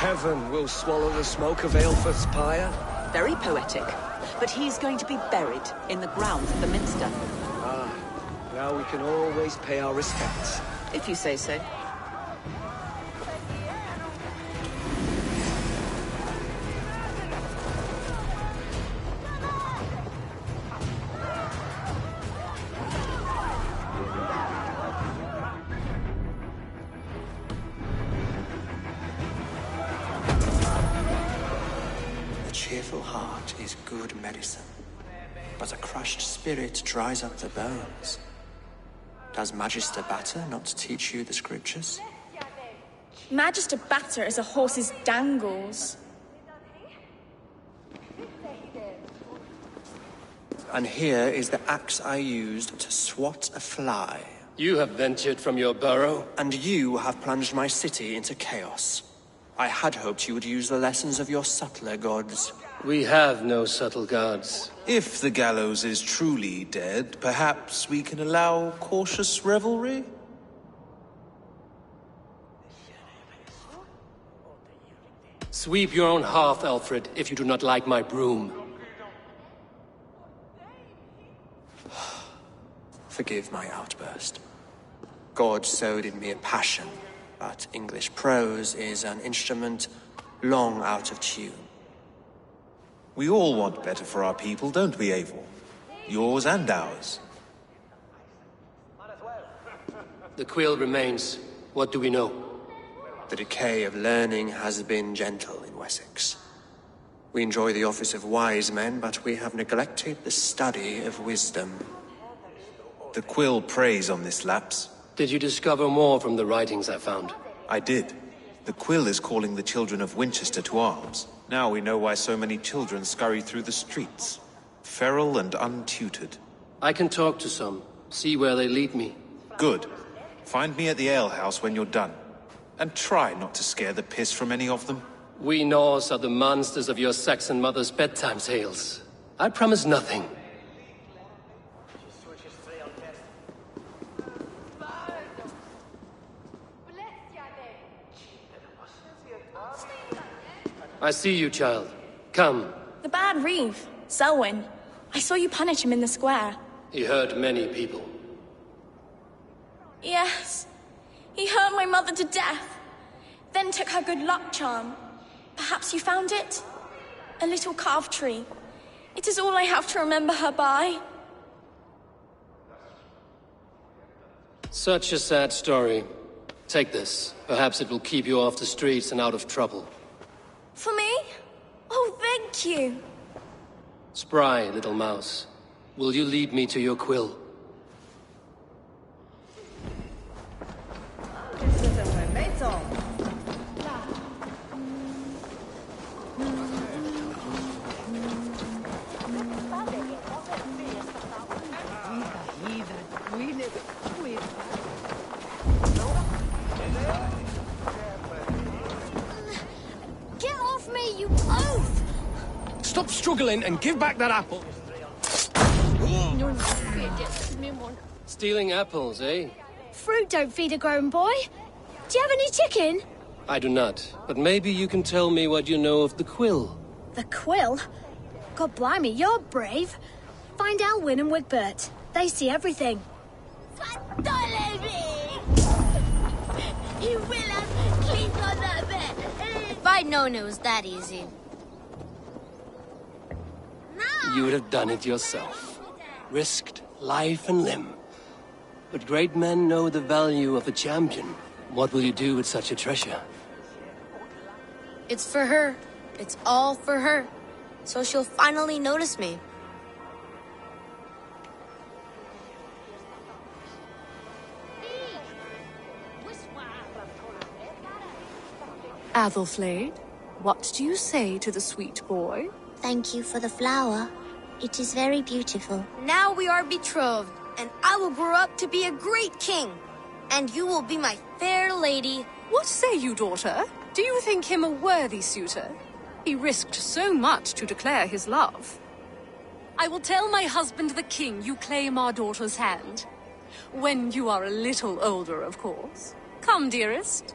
Heaven will swallow the smoke of Aelfred's pyre. Very poetic. But he's going to be buried in the grounds of the Minster. Ah, now we can always pay our respects. If you say so. cheerful heart is good medicine, but a crushed spirit dries up the bones. Does Magister Batter not teach you the scriptures? Magister Batter is a horse's dangles. And here is the axe I used to swat a fly. You have ventured from your burrow? And you have plunged my city into chaos. I had hoped you would use the lessons of your subtler gods. We have no subtle gods. If the gallows is truly dead, perhaps we can allow cautious revelry? Sweep your own hearth, Alfred, if you do not like my broom. Forgive my outburst. God sowed in me a passion, but English prose is an instrument long out of tune. We all want better for our people, don't we, Eivor? Yours and ours. The quill remains. What do we know? The decay of learning has been gentle in Wessex. We enjoy the office of wise men, but we have neglected the study of wisdom. The quill preys on this lapse. Did you discover more from the writings I found? I did. The quill is calling the children of Winchester to arms. Now we know why so many children scurry through the streets, feral and untutored. I can talk to some, see where they lead me. Good. Find me at the alehouse when you're done. And try not to scare the piss from any of them. We Norse are the monsters of your Saxon mother's bedtime tales. I promise nothing. I see you, child. Come. The bad Reeve, Selwyn. I saw you punish him in the square. He hurt many people. Yes. He hurt my mother to death. Then took her good luck charm. Perhaps you found it? A little carved tree. It is all I have to remember her by. Such a sad story. Take this. Perhaps it will keep you off the streets and out of trouble. For me? Oh, thank you. Spry, little mouse. Will you lead me to your quill? Get off me, you oaf! Stop struggling and give back that apple. Stealing apples, eh? Fruit don't feed a grown boy. Do you have any chicken? I do not, but maybe you can tell me what you know of the quill. The quill? God blimey, you're brave. Find Elwyn and Wigbert. They see everything. You will have cleaned on that bed. If I'd known it was that easy. You would have done it yourself. Risked life and limb. But great men know the value of a champion. What will you do with such a treasure? It's for her. It's all for her. So she'll finally notice me. Athelflaed, what do you say to the sweet boy? Thank you for the flower. It is very beautiful. Now we are betrothed, and I will grow up to be a great king. And you will be my fair lady. What say you, daughter? Do you think him a worthy suitor? He risked so much to declare his love. I will tell my husband the king you claim our daughter's hand. When you are a little older, of course. Come, dearest.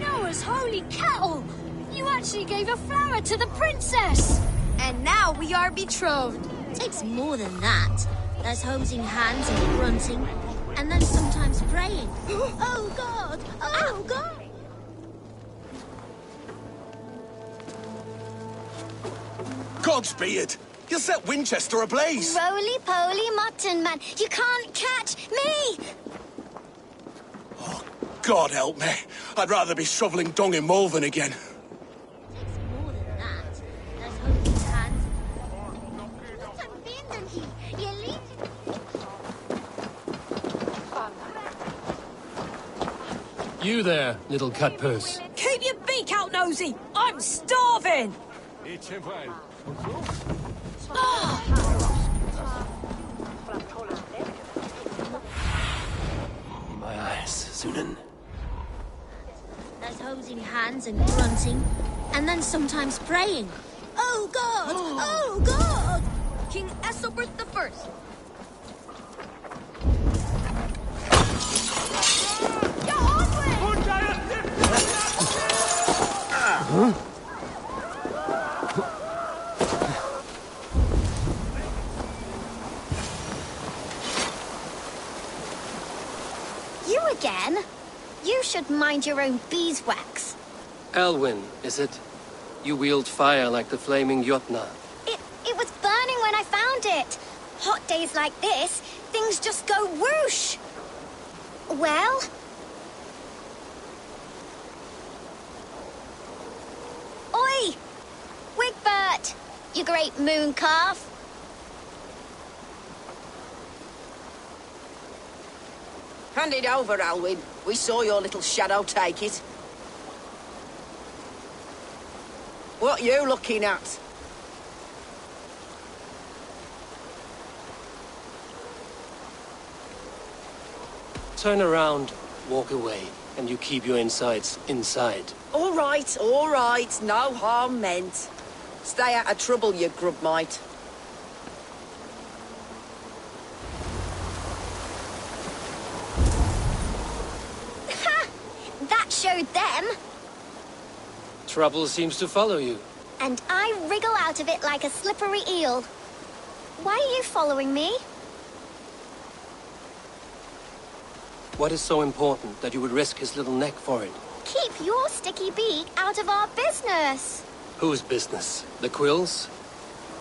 Noah's holy cattle! You actually gave a flower to the princess! And now we are betrothed. Takes more than that. There's holding hands and grunting, and then sometimes praying. Oh, God! Oh, God! Godspeed! You'll set Winchester ablaze! Roly-poly mutton man, you can't catch me! God help me. I'd rather be shoveling dung in Malvern again. You there, little cutpurse. Keep your beak out, Nosy! I'm starving! My eyes, Sunan. There's hosing hands and grunting, and then sometimes praying. Oh God! Oh God! King Ethelbert the First. You again? You should mind your own beeswax. Elwyn, is it? You wield fire like the flaming Jotna. It was burning when I found it. Hot days like this, things just go whoosh. Well? Oi! Wigbert! You great moon calf. Hand it over, Alwyn. We saw your little shadow take it. What you looking at? Turn around, walk away, and you keep your insides inside. All right, no harm meant. Stay out of trouble, you grub mite. Ha! That showed them. Trouble seems to follow you. And I wriggle out of it like a slippery eel. Why are you following me? What is so important that you would risk his little neck for it? Keep your sticky beak out of our business. Whose business? The Quills?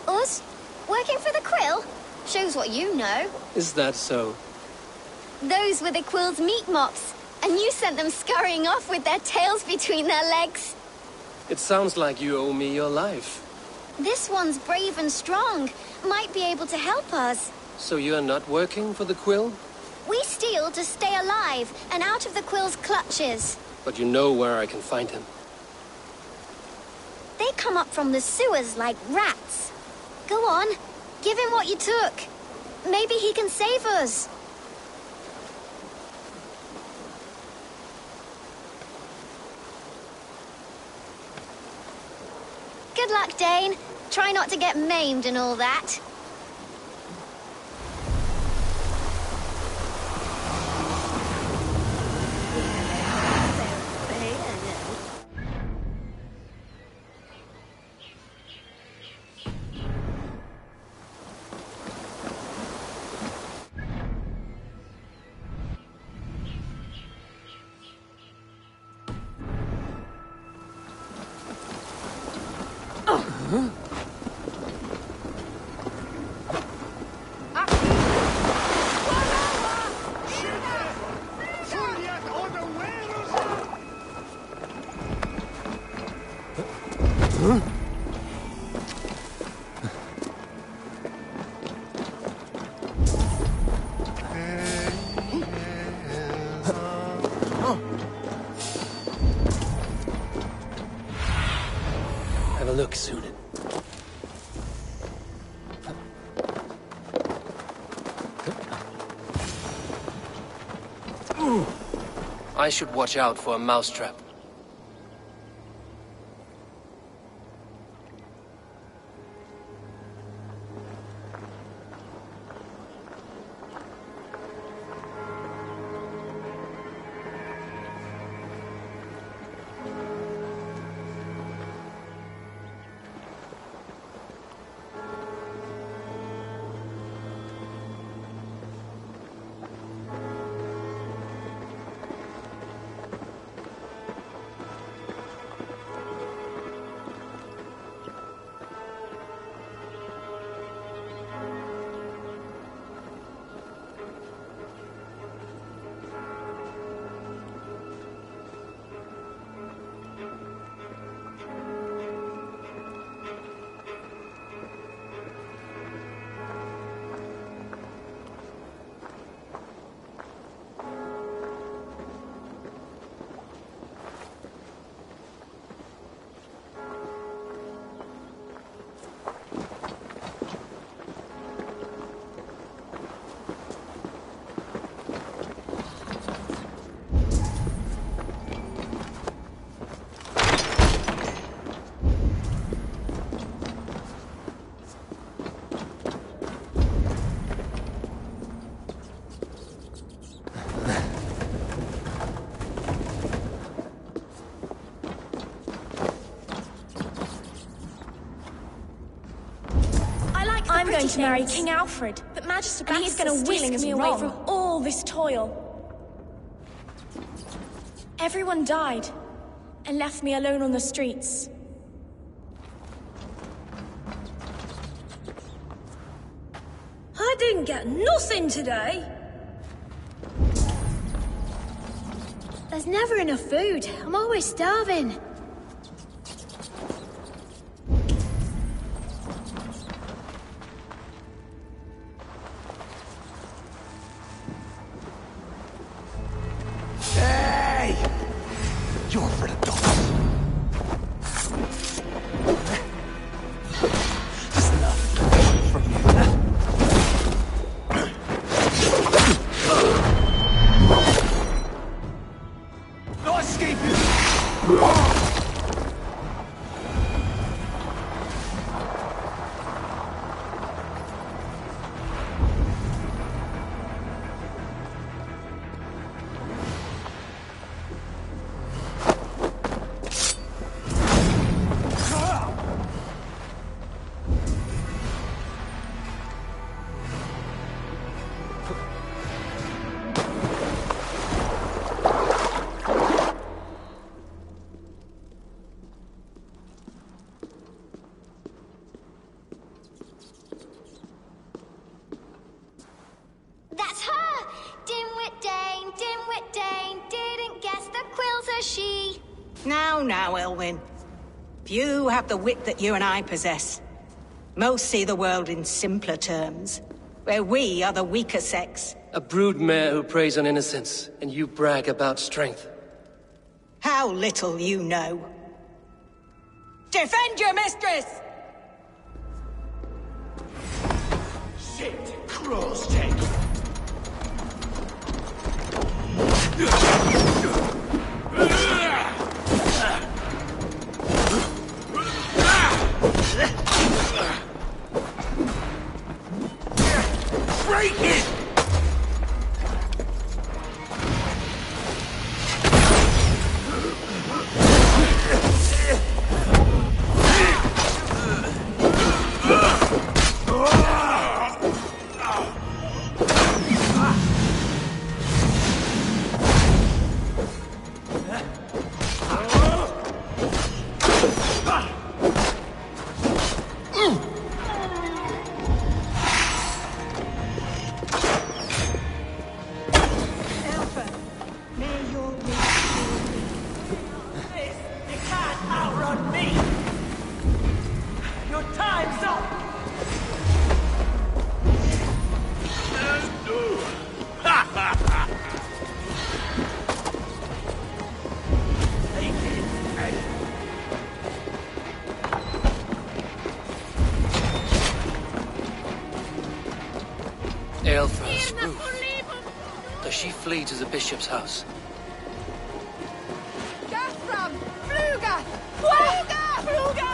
Us? Working for the Quill? Shows what you know. Is that so? Those were the Quill's meat mops, and you sent them scurrying off with their tails between their legs. It sounds like you owe me your life. This one's brave and strong. Might be able to help us. So you're not working for the Quill? We steal to stay alive and out of the Quill's clutches. But you know where I can find him. They come up from the sewers like rats. Go on, give him what you took. Maybe he can save us. Good luck, Dane. Try not to get maimed and all that. Have a look, Sunan. I should watch out for a mousetrap. going to marry King Alfred, but Magister and he's going to whisk me away from all this toil. Everyone died and left me alone on the streets. I didn't get nothing today. There's never enough food. I'm always starving. Hey! You're for the dogs. That's enough from you. No escaping! That's her! Dimwit Dane, didn't guess the quills are she. Now, Elwyn. Few have the wit that you and I possess. Most see the world in simpler terms, where we are the weaker sex. A broodmare who preys on innocence, and you brag about strength. How little you know. Defend your mistress! Shit! Crow's tank! Break it! Aelfried's roof. Does she flee to the bishop's house? Gathram! Fluga! Fluga! Fluga!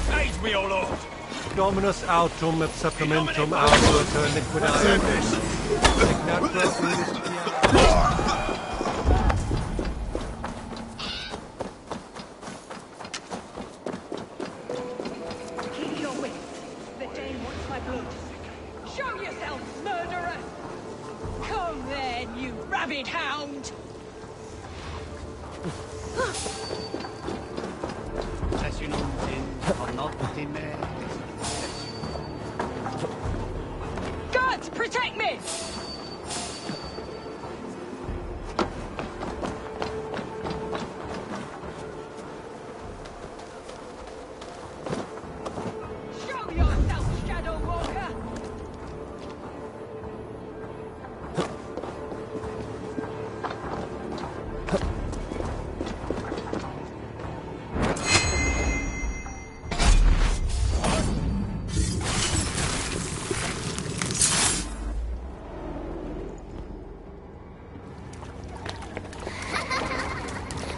Save me, O Lord! Dominus autum et supplementum autor liquidatum. Keep your wits. The Dane wants my blood. Show yourself, murderer! Come then, you rabid hound! Gods, protect me! Show yourself, Shadow Walker!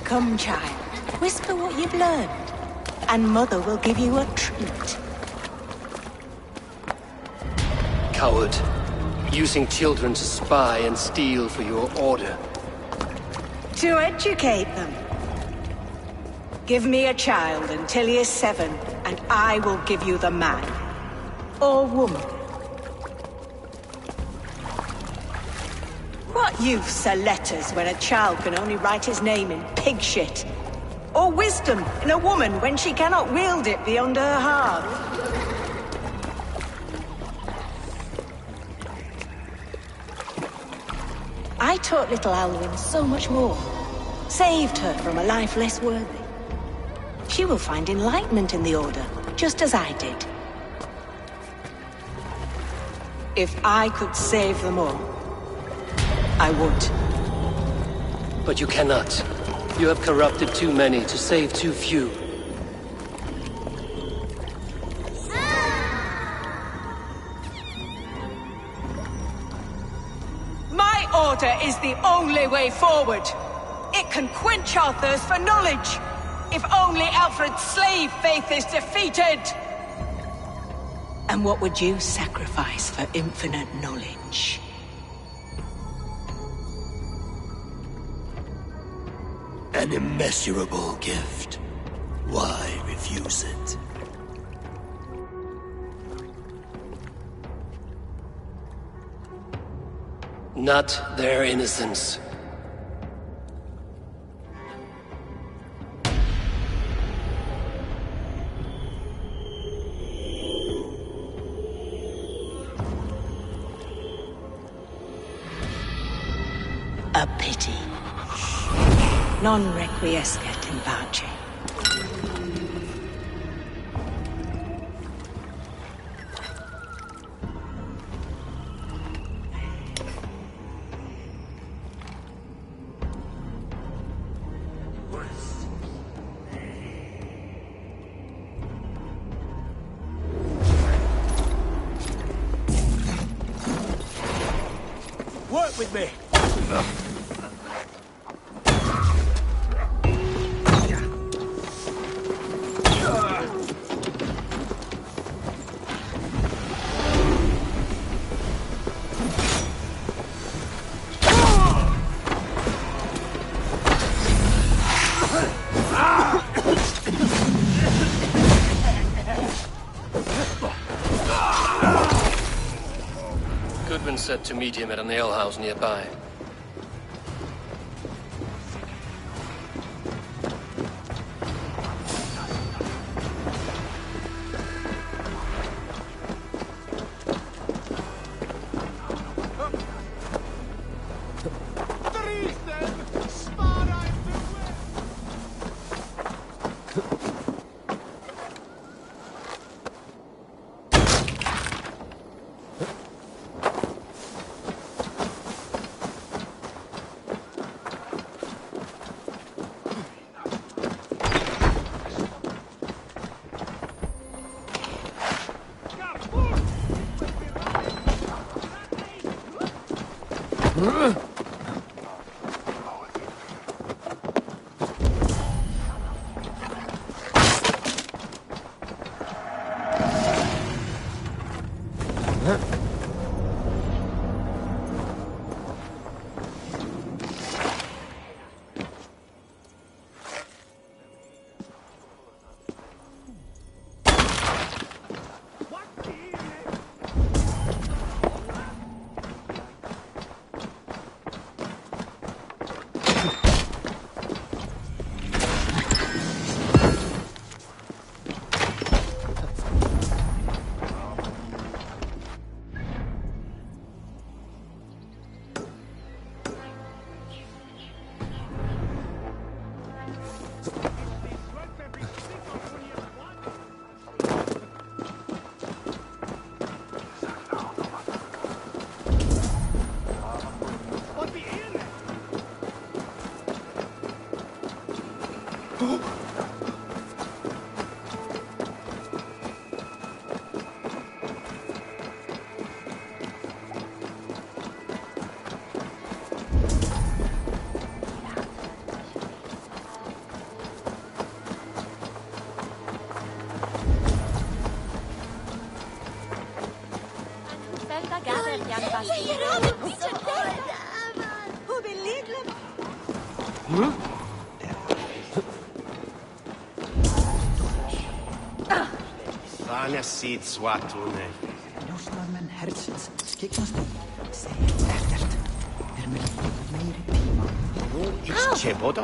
Come, child. Whisper what you've learned, and Mother will give you a treat. coward. Using children to spy and steal for your order. To educate them. Give me a child until he is 7, and I will give you the man. Or woman. What use are letters when a child can only write his name in pig shit? Or wisdom in a woman when she cannot wield it beyond her heart? I taught little Alwyn so much more. Saved her from a life less worthy. She will find enlightenment in the Order, just as I did. If I could save them all, I would. But you cannot. You have corrupted too many to save too few. My order is the only way forward. It can quench our thirst for knowledge. If only Alfred's slave faith is defeated. And what would you sacrifice for infinite knowledge? An immeasurable gift. Why refuse it? Not their innocence. A pity. Non requiescat in pace. Work with me. Goodman said to meet him at an alehouse nearby. Vana siit swatune. Jos men hersens skiknast, säger ekkert. Er med mer tima. Wo ist Cheboda?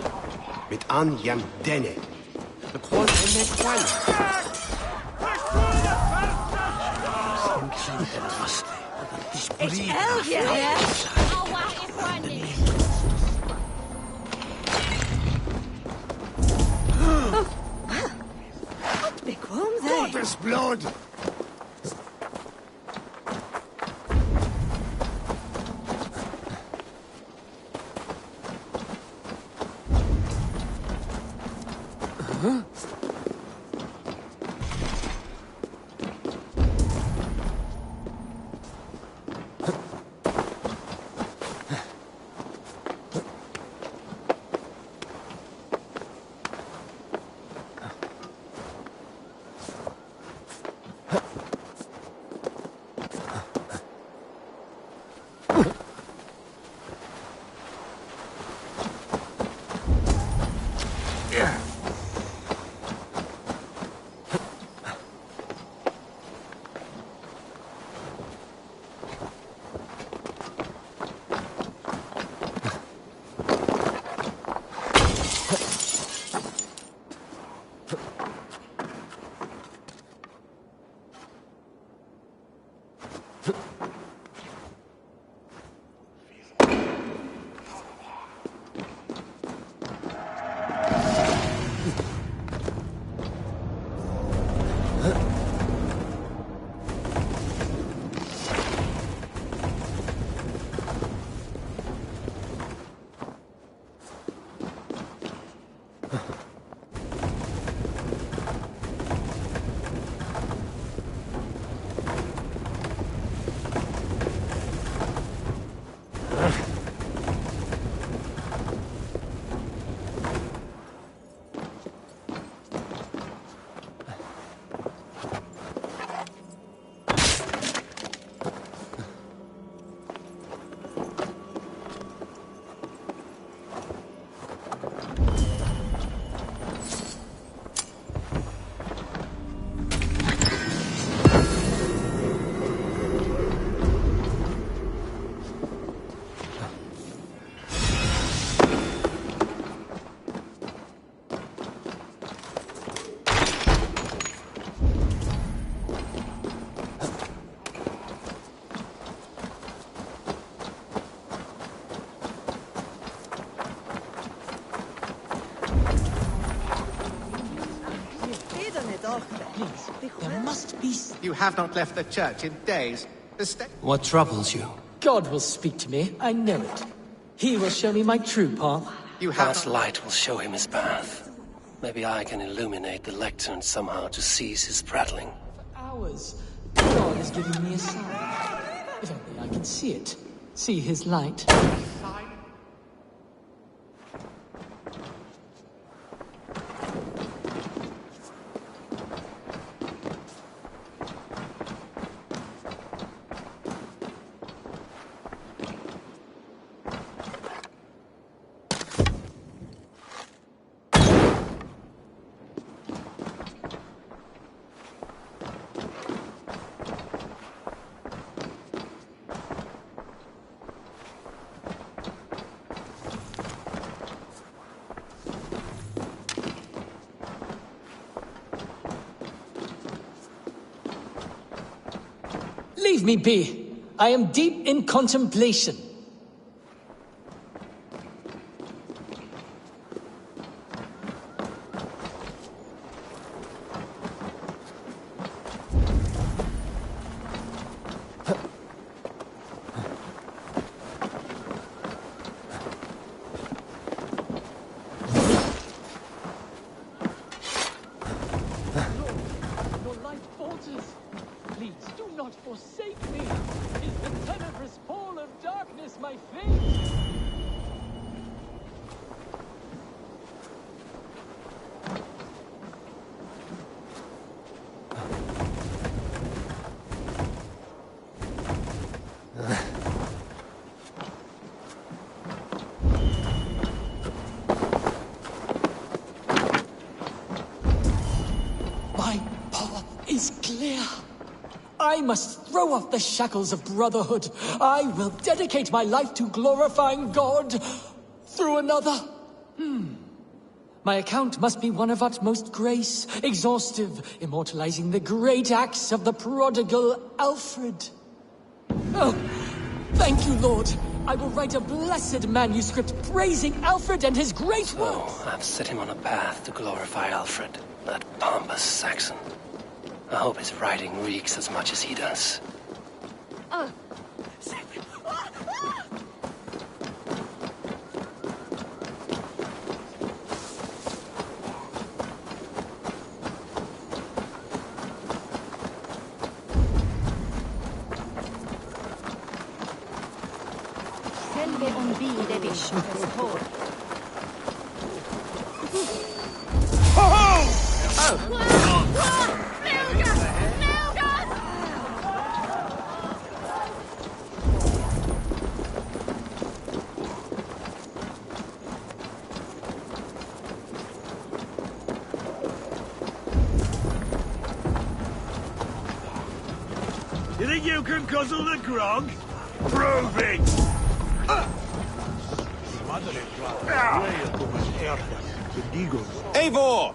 Mit an jam denne. The qual en the qual. It's Elgia here! What become they? Gottes blood! There must be... You have not left the church in days. What troubles you? God will speak to me, I know it. He will show me my true path. God's light will show him his path. Maybe I can illuminate the lectern somehow to cease his prattling. For hours, God is giving me a sign. If only I can see it. See his light. Leave me be. I am deep in contemplation. Forsake me! Is the tenebrous pall of darkness is clear. I must throw off the shackles of brotherhood. I will dedicate my life to glorifying God through another. My account must be one of utmost grace, exhaustive, immortalizing the great acts of the prodigal Alfred. Oh, thank you, Lord. I will write a blessed manuscript praising Alfred and his great works. Oh, I've set him on a path to glorify Alfred, that pompous Saxon. I hope his writing reeks as much as he does. Oh. Selve ombide bischofes hår. You think you can guzzle the grog? Prove it! Eivor!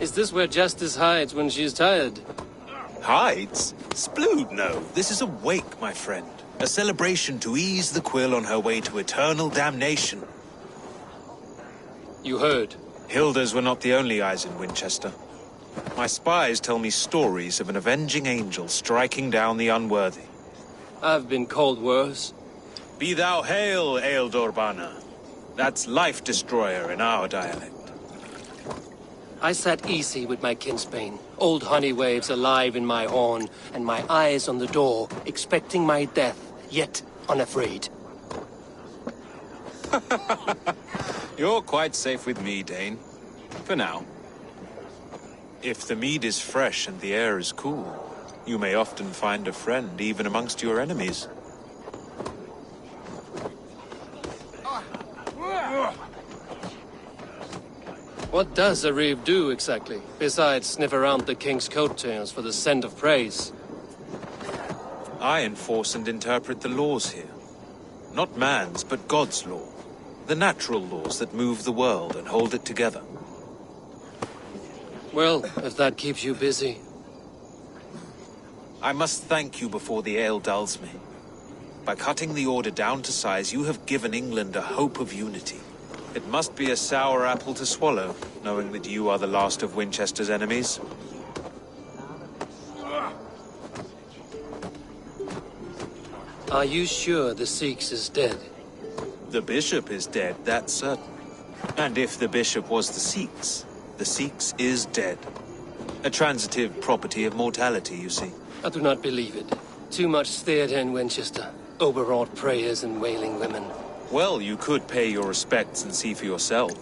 Is this where Justice hides when she's tired? Hides? Splood, no. This is a wake, my friend. A celebration to ease the quill on her way to eternal damnation. You heard. Hilda's were not the only eyes in Winchester. My spies tell me stories of an avenging angel striking down the unworthy. I've been called worse. Be thou hail, Ealdor. That's Life Destroyer in our dialect. I sat easy with my kinsbane, old honey waves alive in my horn, and my eyes on the door, expecting my death, yet unafraid. You're quite safe with me, Dane. For now. If the mead is fresh and the air is cool, you may often find a friend even amongst your enemies. What does a reeve do exactly, besides sniff around the king's coattails for the scent of praise? I enforce and interpret the laws here. Not man's, but God's law. The natural laws that move the world and hold it together. Well, if that keeps you busy. I must thank you before the ale dulls me. By cutting the order down to size, you have given England a hope of unity. It must be a sour apple to swallow, knowing that you are the last of Winchester's enemies. Are you sure the Sikhs is dead? The bishop is dead, that's certain. And if the bishop was the Sikhs is dead. A transitive property of mortality, you see. I do not believe it. Too much theatre in Winchester. Overwrought prayers and wailing women. Well, you could pay your respects and see for yourself.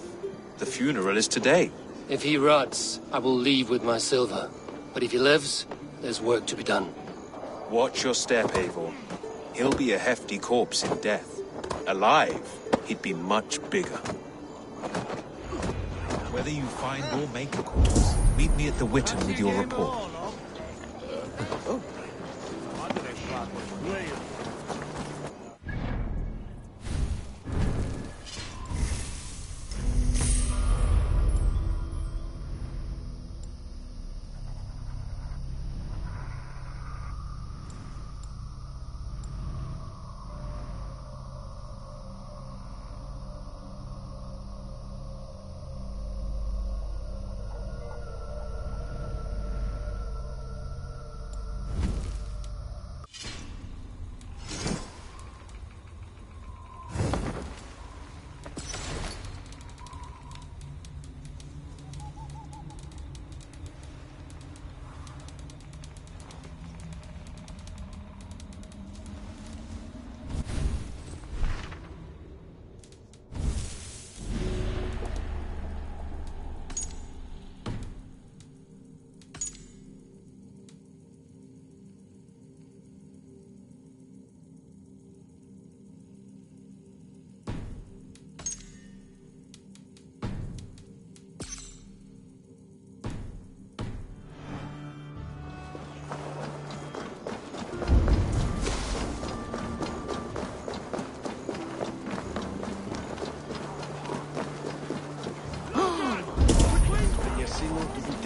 The funeral is today. If he rots, I will leave with my silver. But if he lives, there's work to be done. Watch your step, Eivor. He'll be a hefty corpse in death. Alive, he'd be much bigger. Whether you find or make a corpse, meet me at the Witten with your report.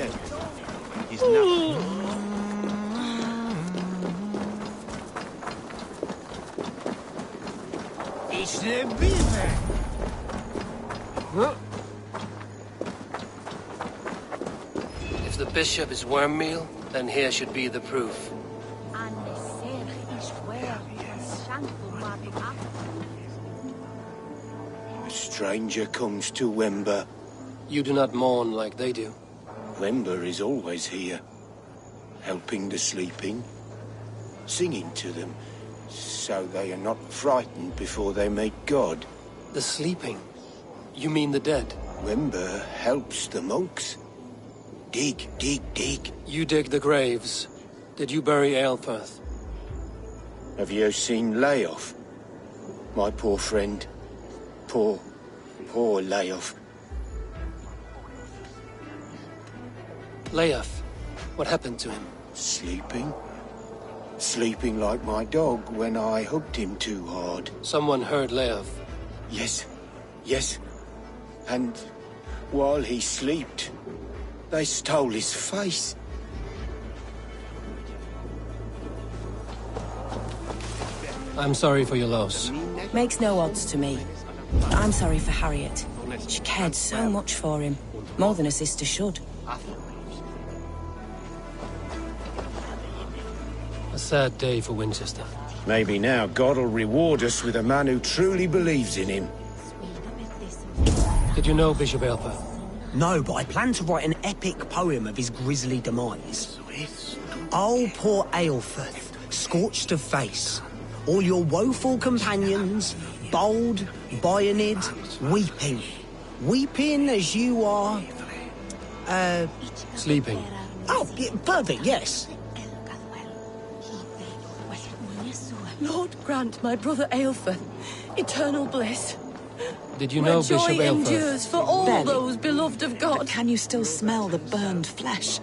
dead. He's not. It's the beaver! If the bishop is worm meal, then here should be the proof. A stranger comes to Wemba. You do not mourn like they do. Wemba is always here, helping the sleeping, singing to them, so they are not frightened before they meet God. The sleeping? You mean the dead? Wemba helps the monks. Dig, dig, dig. You dig the graves. Did you bury Aelfirth? Have you seen Layoff? My poor friend. Poor Layoff. Leof, what happened to him? Sleeping? Sleeping like my dog when I hugged him too hard. Someone heard Leof. Yes, yes. And while he slept, they stole his face. I'm sorry for your loss. Makes no odds to me. I'm sorry for Harriet. She cared so much for him. More than a sister should. A sad day for Winchester. Maybe now God will reward us with a man who truly believes in him. Did you know Bishop Aelfirth? No, but I plan to write an epic poem of his grisly demise. Oh, poor Aelfirth, scorched of face. All your woeful companions, bold, Bionid, weeping. Weeping as you are... Sleeping. Oh, yeah, perfect, yes. Lord grant my brother Aelfirth eternal bliss. Did you know Bishop Joy Aelfirth? endures for all those beloved of God. But can you still smell the burned flesh?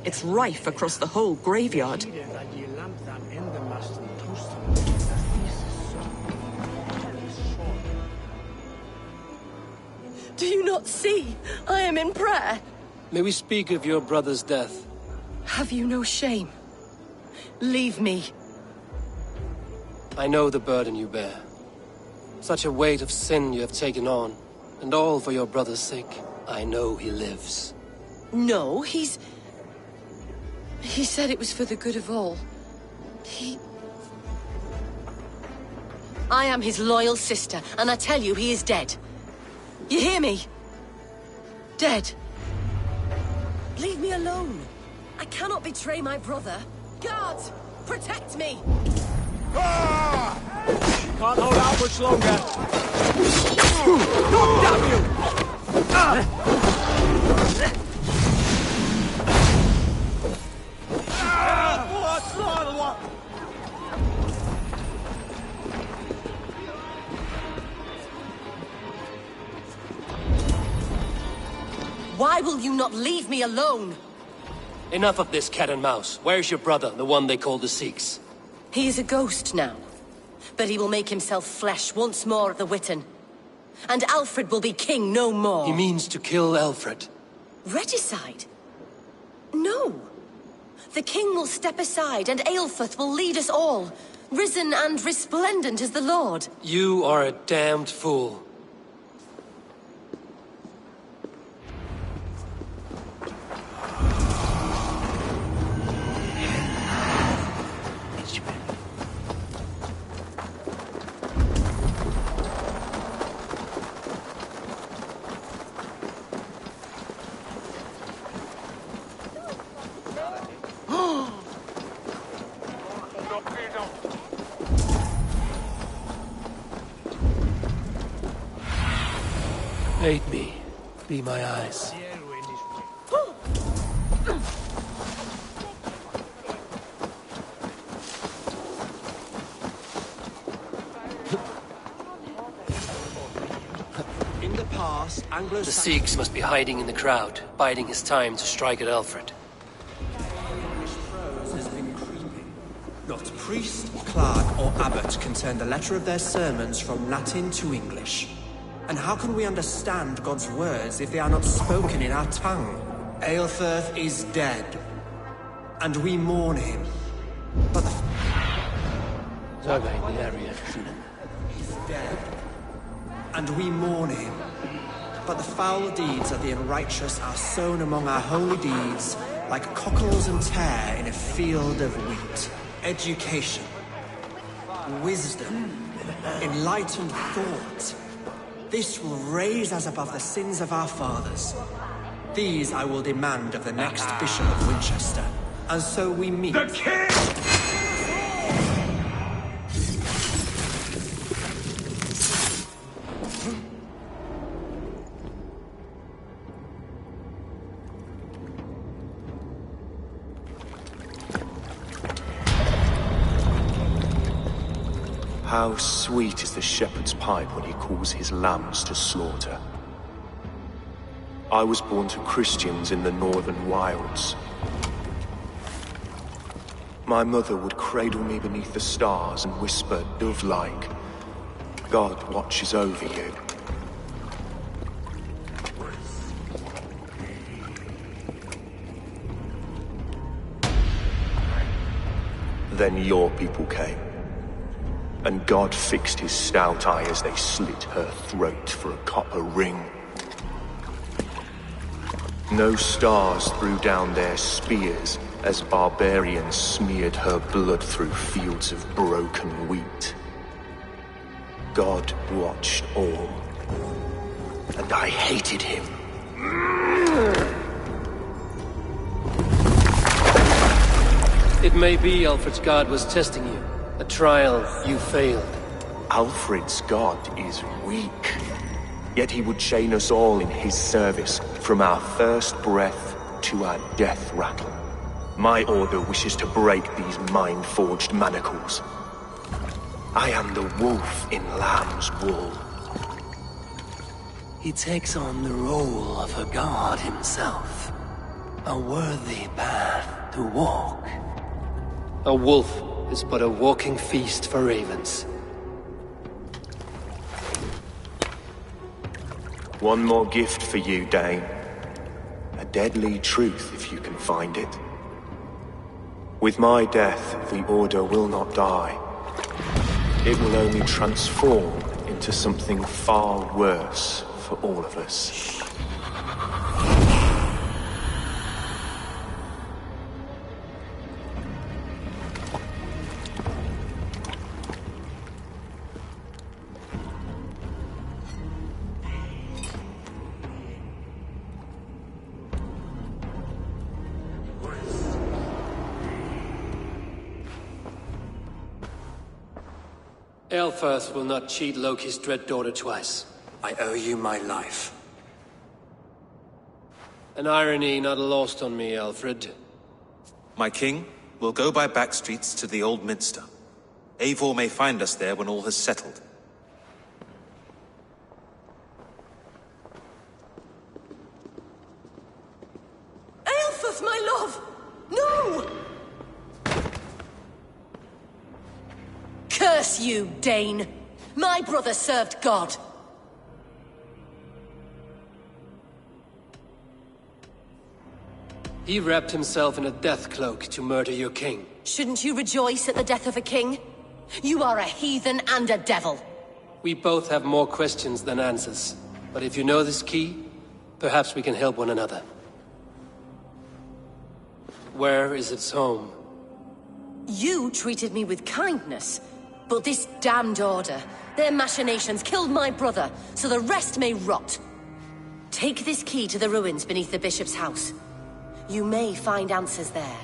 It's rife across the whole graveyard. Do you not see? I am in prayer. May we speak of your brother's death? Have you no shame? Leave me. I know the burden you bear. Such a weight of sin you have taken on, and all for your brother's sake. I know he lives. No, He said it was for the good of all. I am his loyal sister, and I tell you he is dead. You hear me? Dead. Leave me alone. I cannot betray my brother. Guards, protect me! Can't hold out much longer. God damn you! Why will you not leave me alone? Enough of this cat and mouse. Where's your brother, the one they call the Sikhs? He is a ghost now. But he will make himself flesh once more at the Witten. And Alfred will be king no more. He means to kill Alfred. Regicide? No. The king will step aside and Aelfirth will lead us all. Risen and resplendent as the Lord. You are a damned fool. Aid me. Be my eyes. In the past, The Sikhs must be hiding in the crowd, biding his time to strike at Alfred. Has been creeping. Not priest, clerk, or abbot can turn the letter of their sermons from Latin to English. And how can we understand God's words if they are not spoken in our tongue? Aelfirth is dead, and we mourn him. But the... He's dead, and we mourn him. But the foul deeds of the unrighteous are sown among our holy deeds, like cockles and tare in a field of wheat. Education, wisdom, enlightened thought. This will raise us above the sins of our fathers. These I will demand of the next Bishop of Winchester. And so we meet. The King! How sweet is the shepherd's pipe when he calls his lambs to slaughter. I was born to Christians in the northern wilds. My mother would cradle me beneath the stars and whisper, dove-like, God watches over you. Then your people came. And God fixed his stout eye as they slit her throat for a copper ring. No stars threw down their spears as barbarians smeared her blood through fields of broken wheat. God watched all, and I hated him. It may be Alfred's God was testing you. A trial you failed. Alfred's God is weak. Yet he would chain us all in his service, from our first breath to our death rattle. My order wishes to break these mind-forged manacles. I am the wolf in lamb's wool. He takes on the role of a god himself. A worthy path to walk. A wolf is but a walking feast for ravens. One more gift for you, Dane. A deadly truth, if you can find it. With my death, the Order will not die. It will only transform into something far worse for all of us. Aelfirth will not cheat Loki's dread daughter twice. I owe you my life. An irony not lost on me, Alfred. My king, we'll go by back streets to the Old Minster. Eivor may find us there when all has settled. Aelfirth, my love! No! Curse you, Dane! My brother served God. He wrapped himself in a death cloak to murder your king. Shouldn't you rejoice at the death of a king? You are a heathen and a devil. We both have more questions than answers. But if you know this key, perhaps we can help one another. Where is its home? You treated me with kindness. But this damned Order, their machinations killed my brother, so the rest may rot. Take this key to the ruins beneath the Bishop's house. You may find answers there.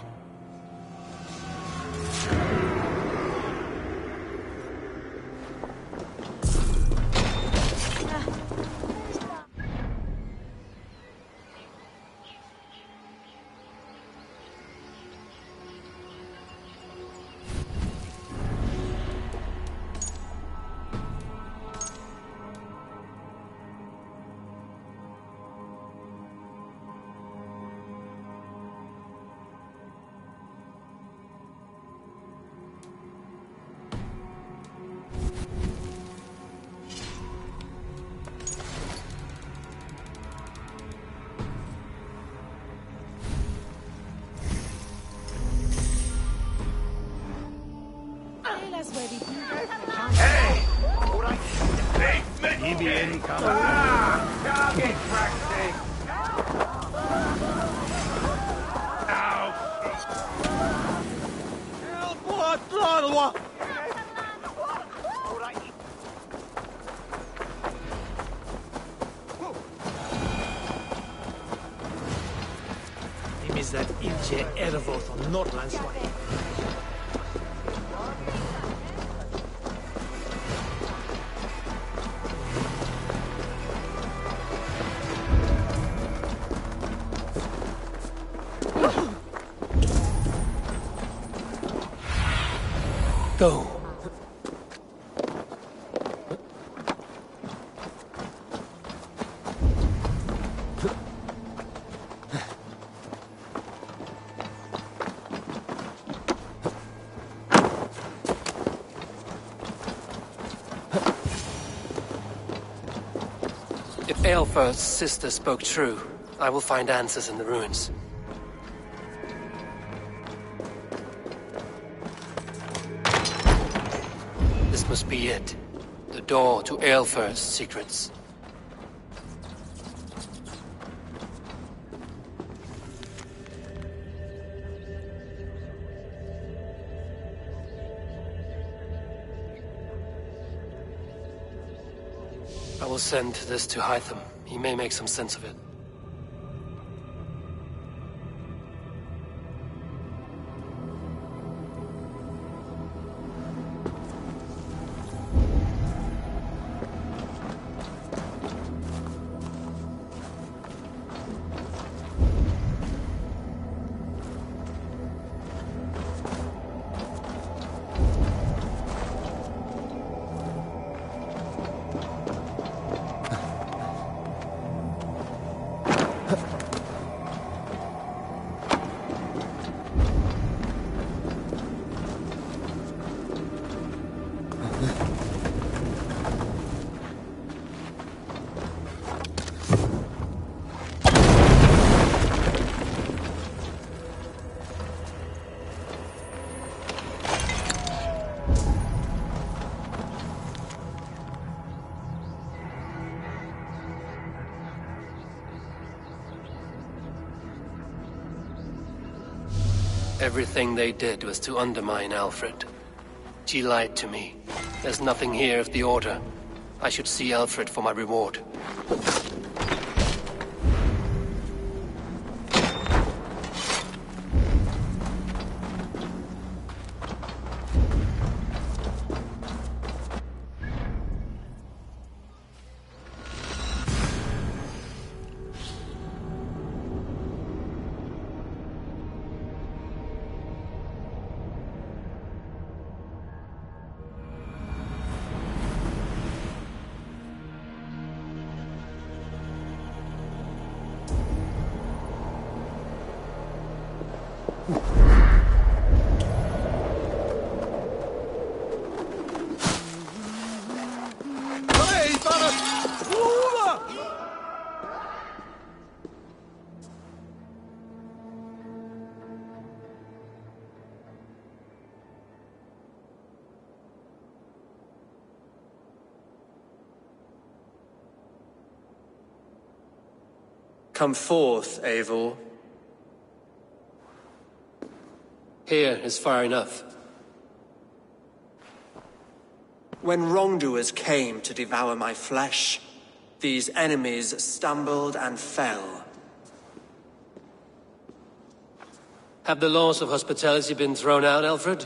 Hey! He be any coming. Target practice! Him is that Ilche Ervoth on Nordland's way. Go. If Aelfir's sister spoke true, I will find answers in the ruins. This must be it. The door to Aelfir's secrets. I will send this to Hytham. He may make some sense of it. Everything they did was to undermine Alfred. She lied to me. There's nothing here of the Order. I should see Alfred for my reward. Come forth, Eivor. Here is far enough. When wrongdoers came to devour my flesh, these enemies stumbled and fell. Have the laws of hospitality been thrown out, Alfred?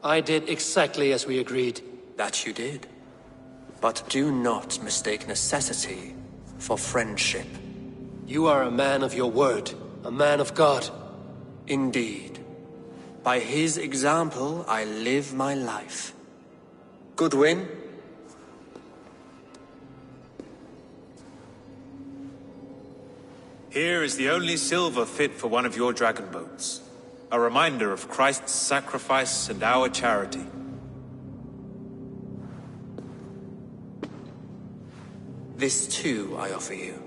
I did exactly as we agreed. That you did. But do not mistake necessity for friendship. You are a man of your word, a man of God. Indeed. By his example, I live my life. Goodwin? Here is the only silver fit for one of your dragon boats. A reminder of Christ's sacrifice and our charity. This too I offer you.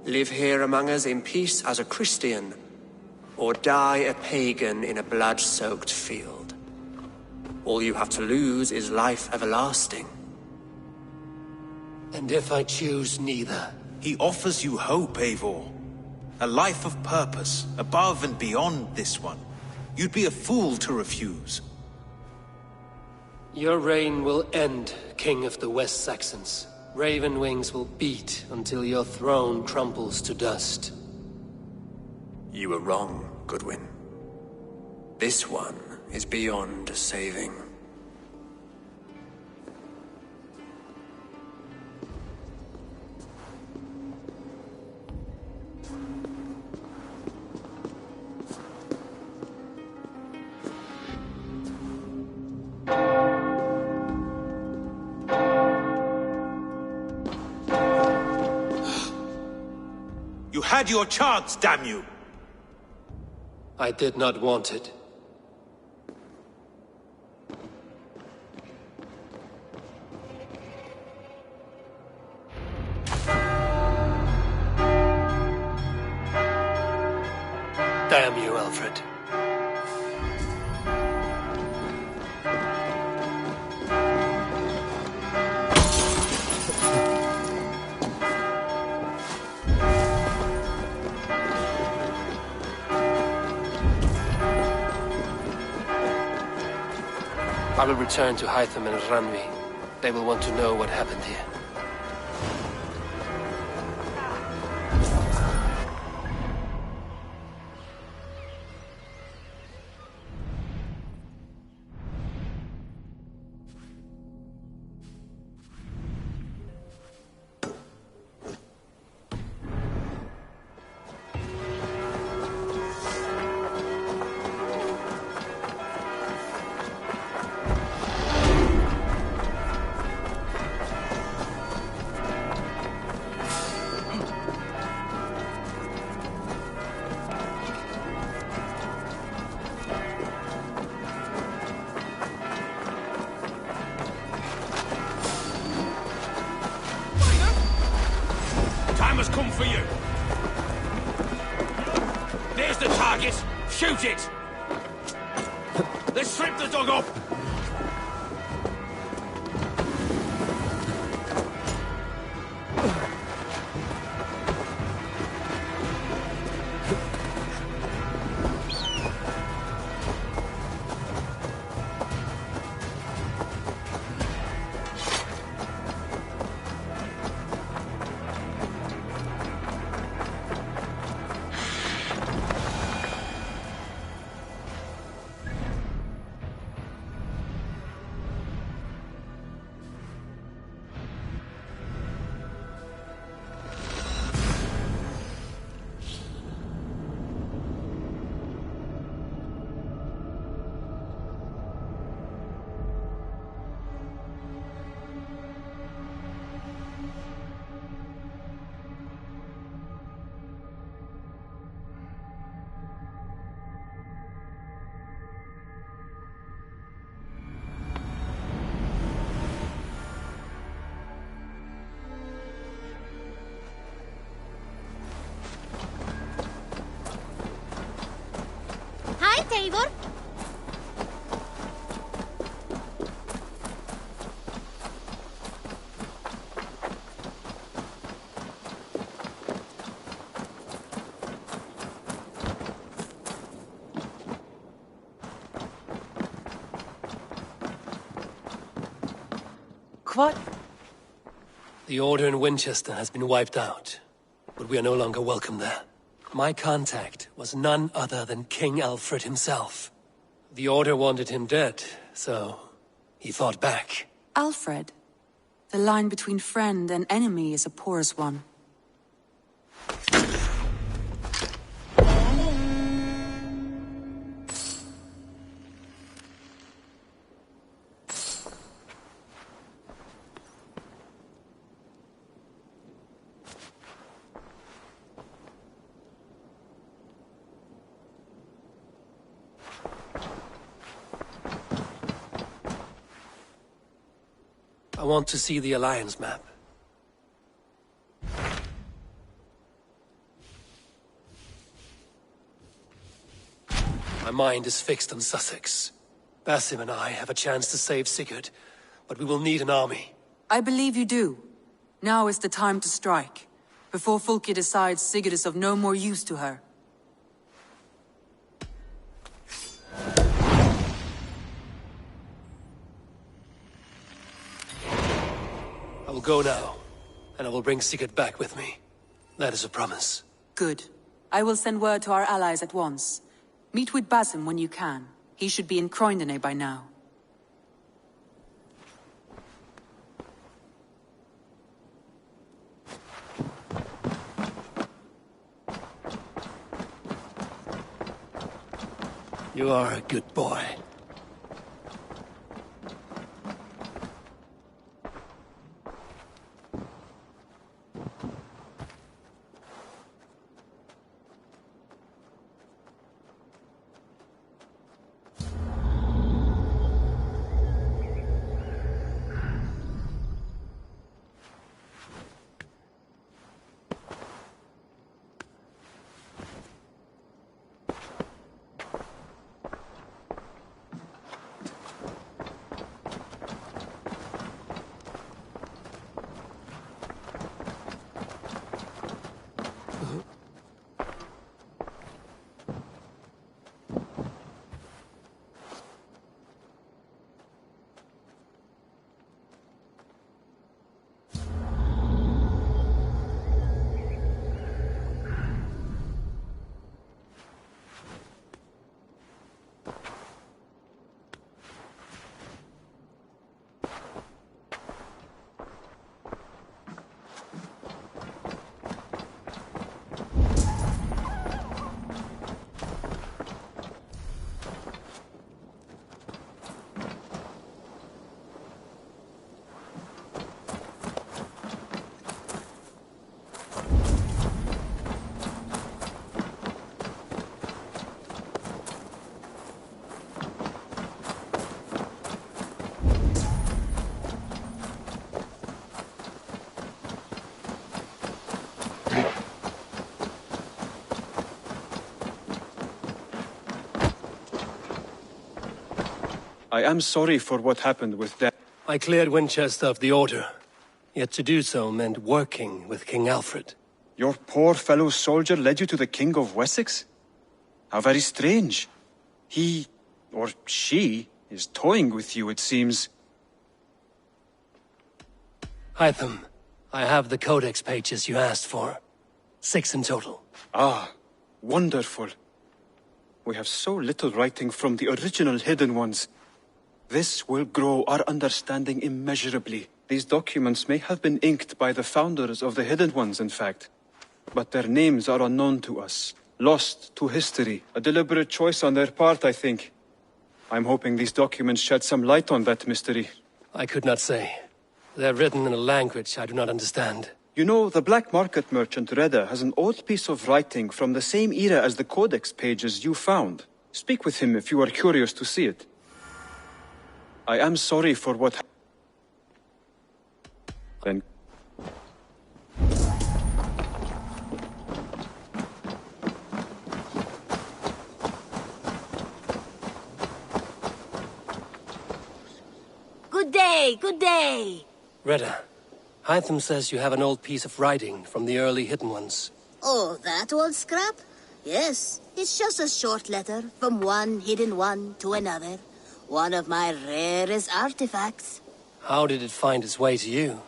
Live here among us in peace as a Christian, or die a pagan in a blood-soaked field. All you have to lose is life everlasting. And if I choose neither? He offers you hope, Eivor. A life of purpose, above and beyond this one. You'd be a fool to refuse. Your reign will end, King of the West Saxons. Raven wings will beat until your throne crumbles to dust. You were wrong, Goodwin. This one is beyond saving. You had your chance, damn you! I did not want it. Damn you, Alfred. I will return to Hytham and Ranvi. They will want to know what happened here. Come for you. There's the target. Shoot it. Let's strip the dog off. Eivor. What? The Order in Winchester has been wiped out, but we are no longer welcome there. My contact was none other than King Alfred himself. The Order wanted him dead, so he fought back. Alfred? The line between friend and enemy is a porous one. I want to see the Alliance map. My mind is fixed on Sussex. Basim and I have a chance to save Sigurd, but we will need an army. I believe you do. Now is the time to strike, before Fulke decides Sigurd is of no more use to her. I will go now, and I will bring Sigurd back with me. That is a promise. Good. I will send word to our allies at once. Meet with Basim when you can. He should be in Croydon by now. You are a good boy. I am sorry for what happened with that. I cleared Winchester of the Order. Yet to do so meant working with King Alfred. Your poor fellow soldier led you to the King of Wessex? How very strange. He, or she, is toying with you, it seems. Hytham, I have the codex pages you asked for. 6 in total. Ah, wonderful. We have so little writing from the original Hidden Ones. This will grow our understanding immeasurably. These documents may have been inked by the founders of the Hidden Ones, in fact. But their names are unknown to us. Lost to history. A deliberate choice on their part, I think. I'm hoping these documents shed some light on that mystery. I could not say. They're written in a language I do not understand. You know, the black market merchant Reda has an old piece of writing from the same era as the codex pages you found. Speak with him if you are curious to see it. I am sorry for what happened. Then... Good day, good day. Reda, Hytham says you have an old piece of writing from the early Hidden Ones. Oh, that old scrap? Yes, it's just a short letter from one Hidden One to another. One of my rarest artifacts. How did it find its way to you?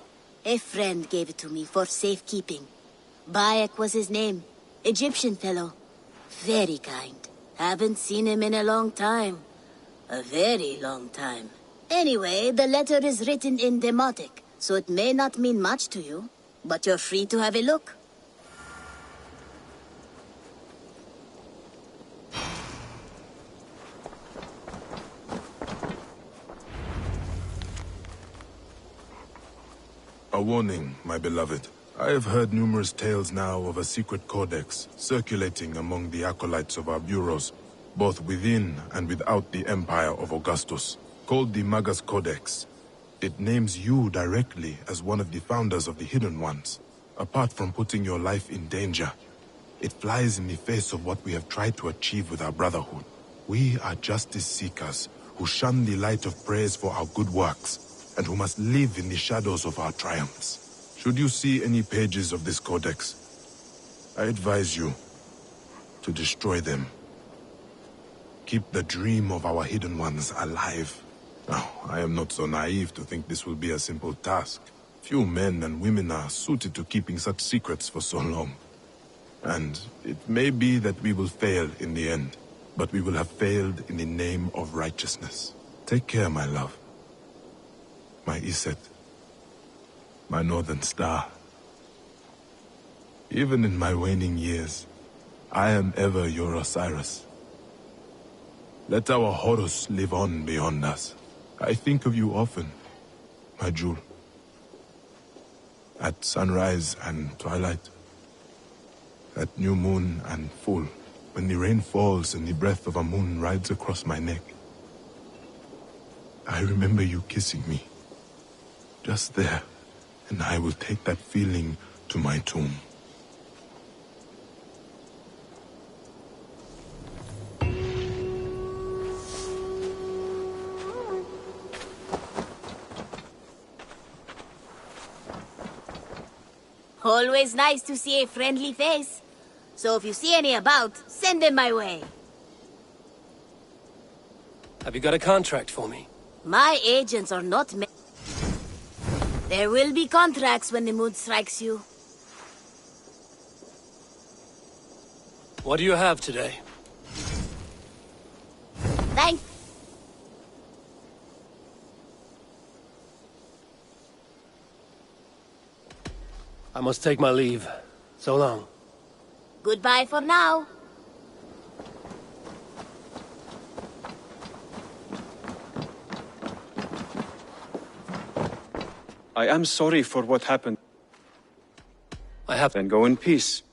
A friend gave it to me for safekeeping. Bayek was his name. Egyptian fellow. Very kind. Haven't seen him in a long time. A very long time. Anyway, the letter is written in Demotic, so it may not mean much to you. But you're free to have a look. A warning, my beloved. I have heard numerous tales now of a secret codex circulating among the acolytes of our bureaus, both within and without the Empire of Augustus, called the Magus Codex. It names you directly as one of the founders of the Hidden Ones. Apart from putting your life in danger, it flies in the face of what we have tried to achieve with our Brotherhood. We are justice seekers who shun the light of praise for our good works, and who must live in the shadows of our triumphs. Should you see any pages of this codex, I advise you to destroy them. Keep the dream of our hidden ones alive. Now, I am not so naive to think this will be a simple task. Few men and women are suited to keeping such secrets for so long. And it may be that we will fail in the end, but we will have failed in the name of righteousness. Take care, my love. My Iset. My northern star. Even in my waning years, I am ever your Osiris. Let our Horus live on beyond us. I think of you often, my jewel. At sunrise and twilight. At new moon and full, when the rain falls and the breath of a moon rides across my neck. I remember you kissing me. Just there, and I will take that feeling to my tomb. Always nice to see a friendly face. So if you see any about, send them my way. Have you got a contract for me? My agents are not There will be contracts when the mood strikes you. What do you have today? Thank... I must take my leave. So long. Goodbye for now. I am sorry for what happened. I have... Then go in peace.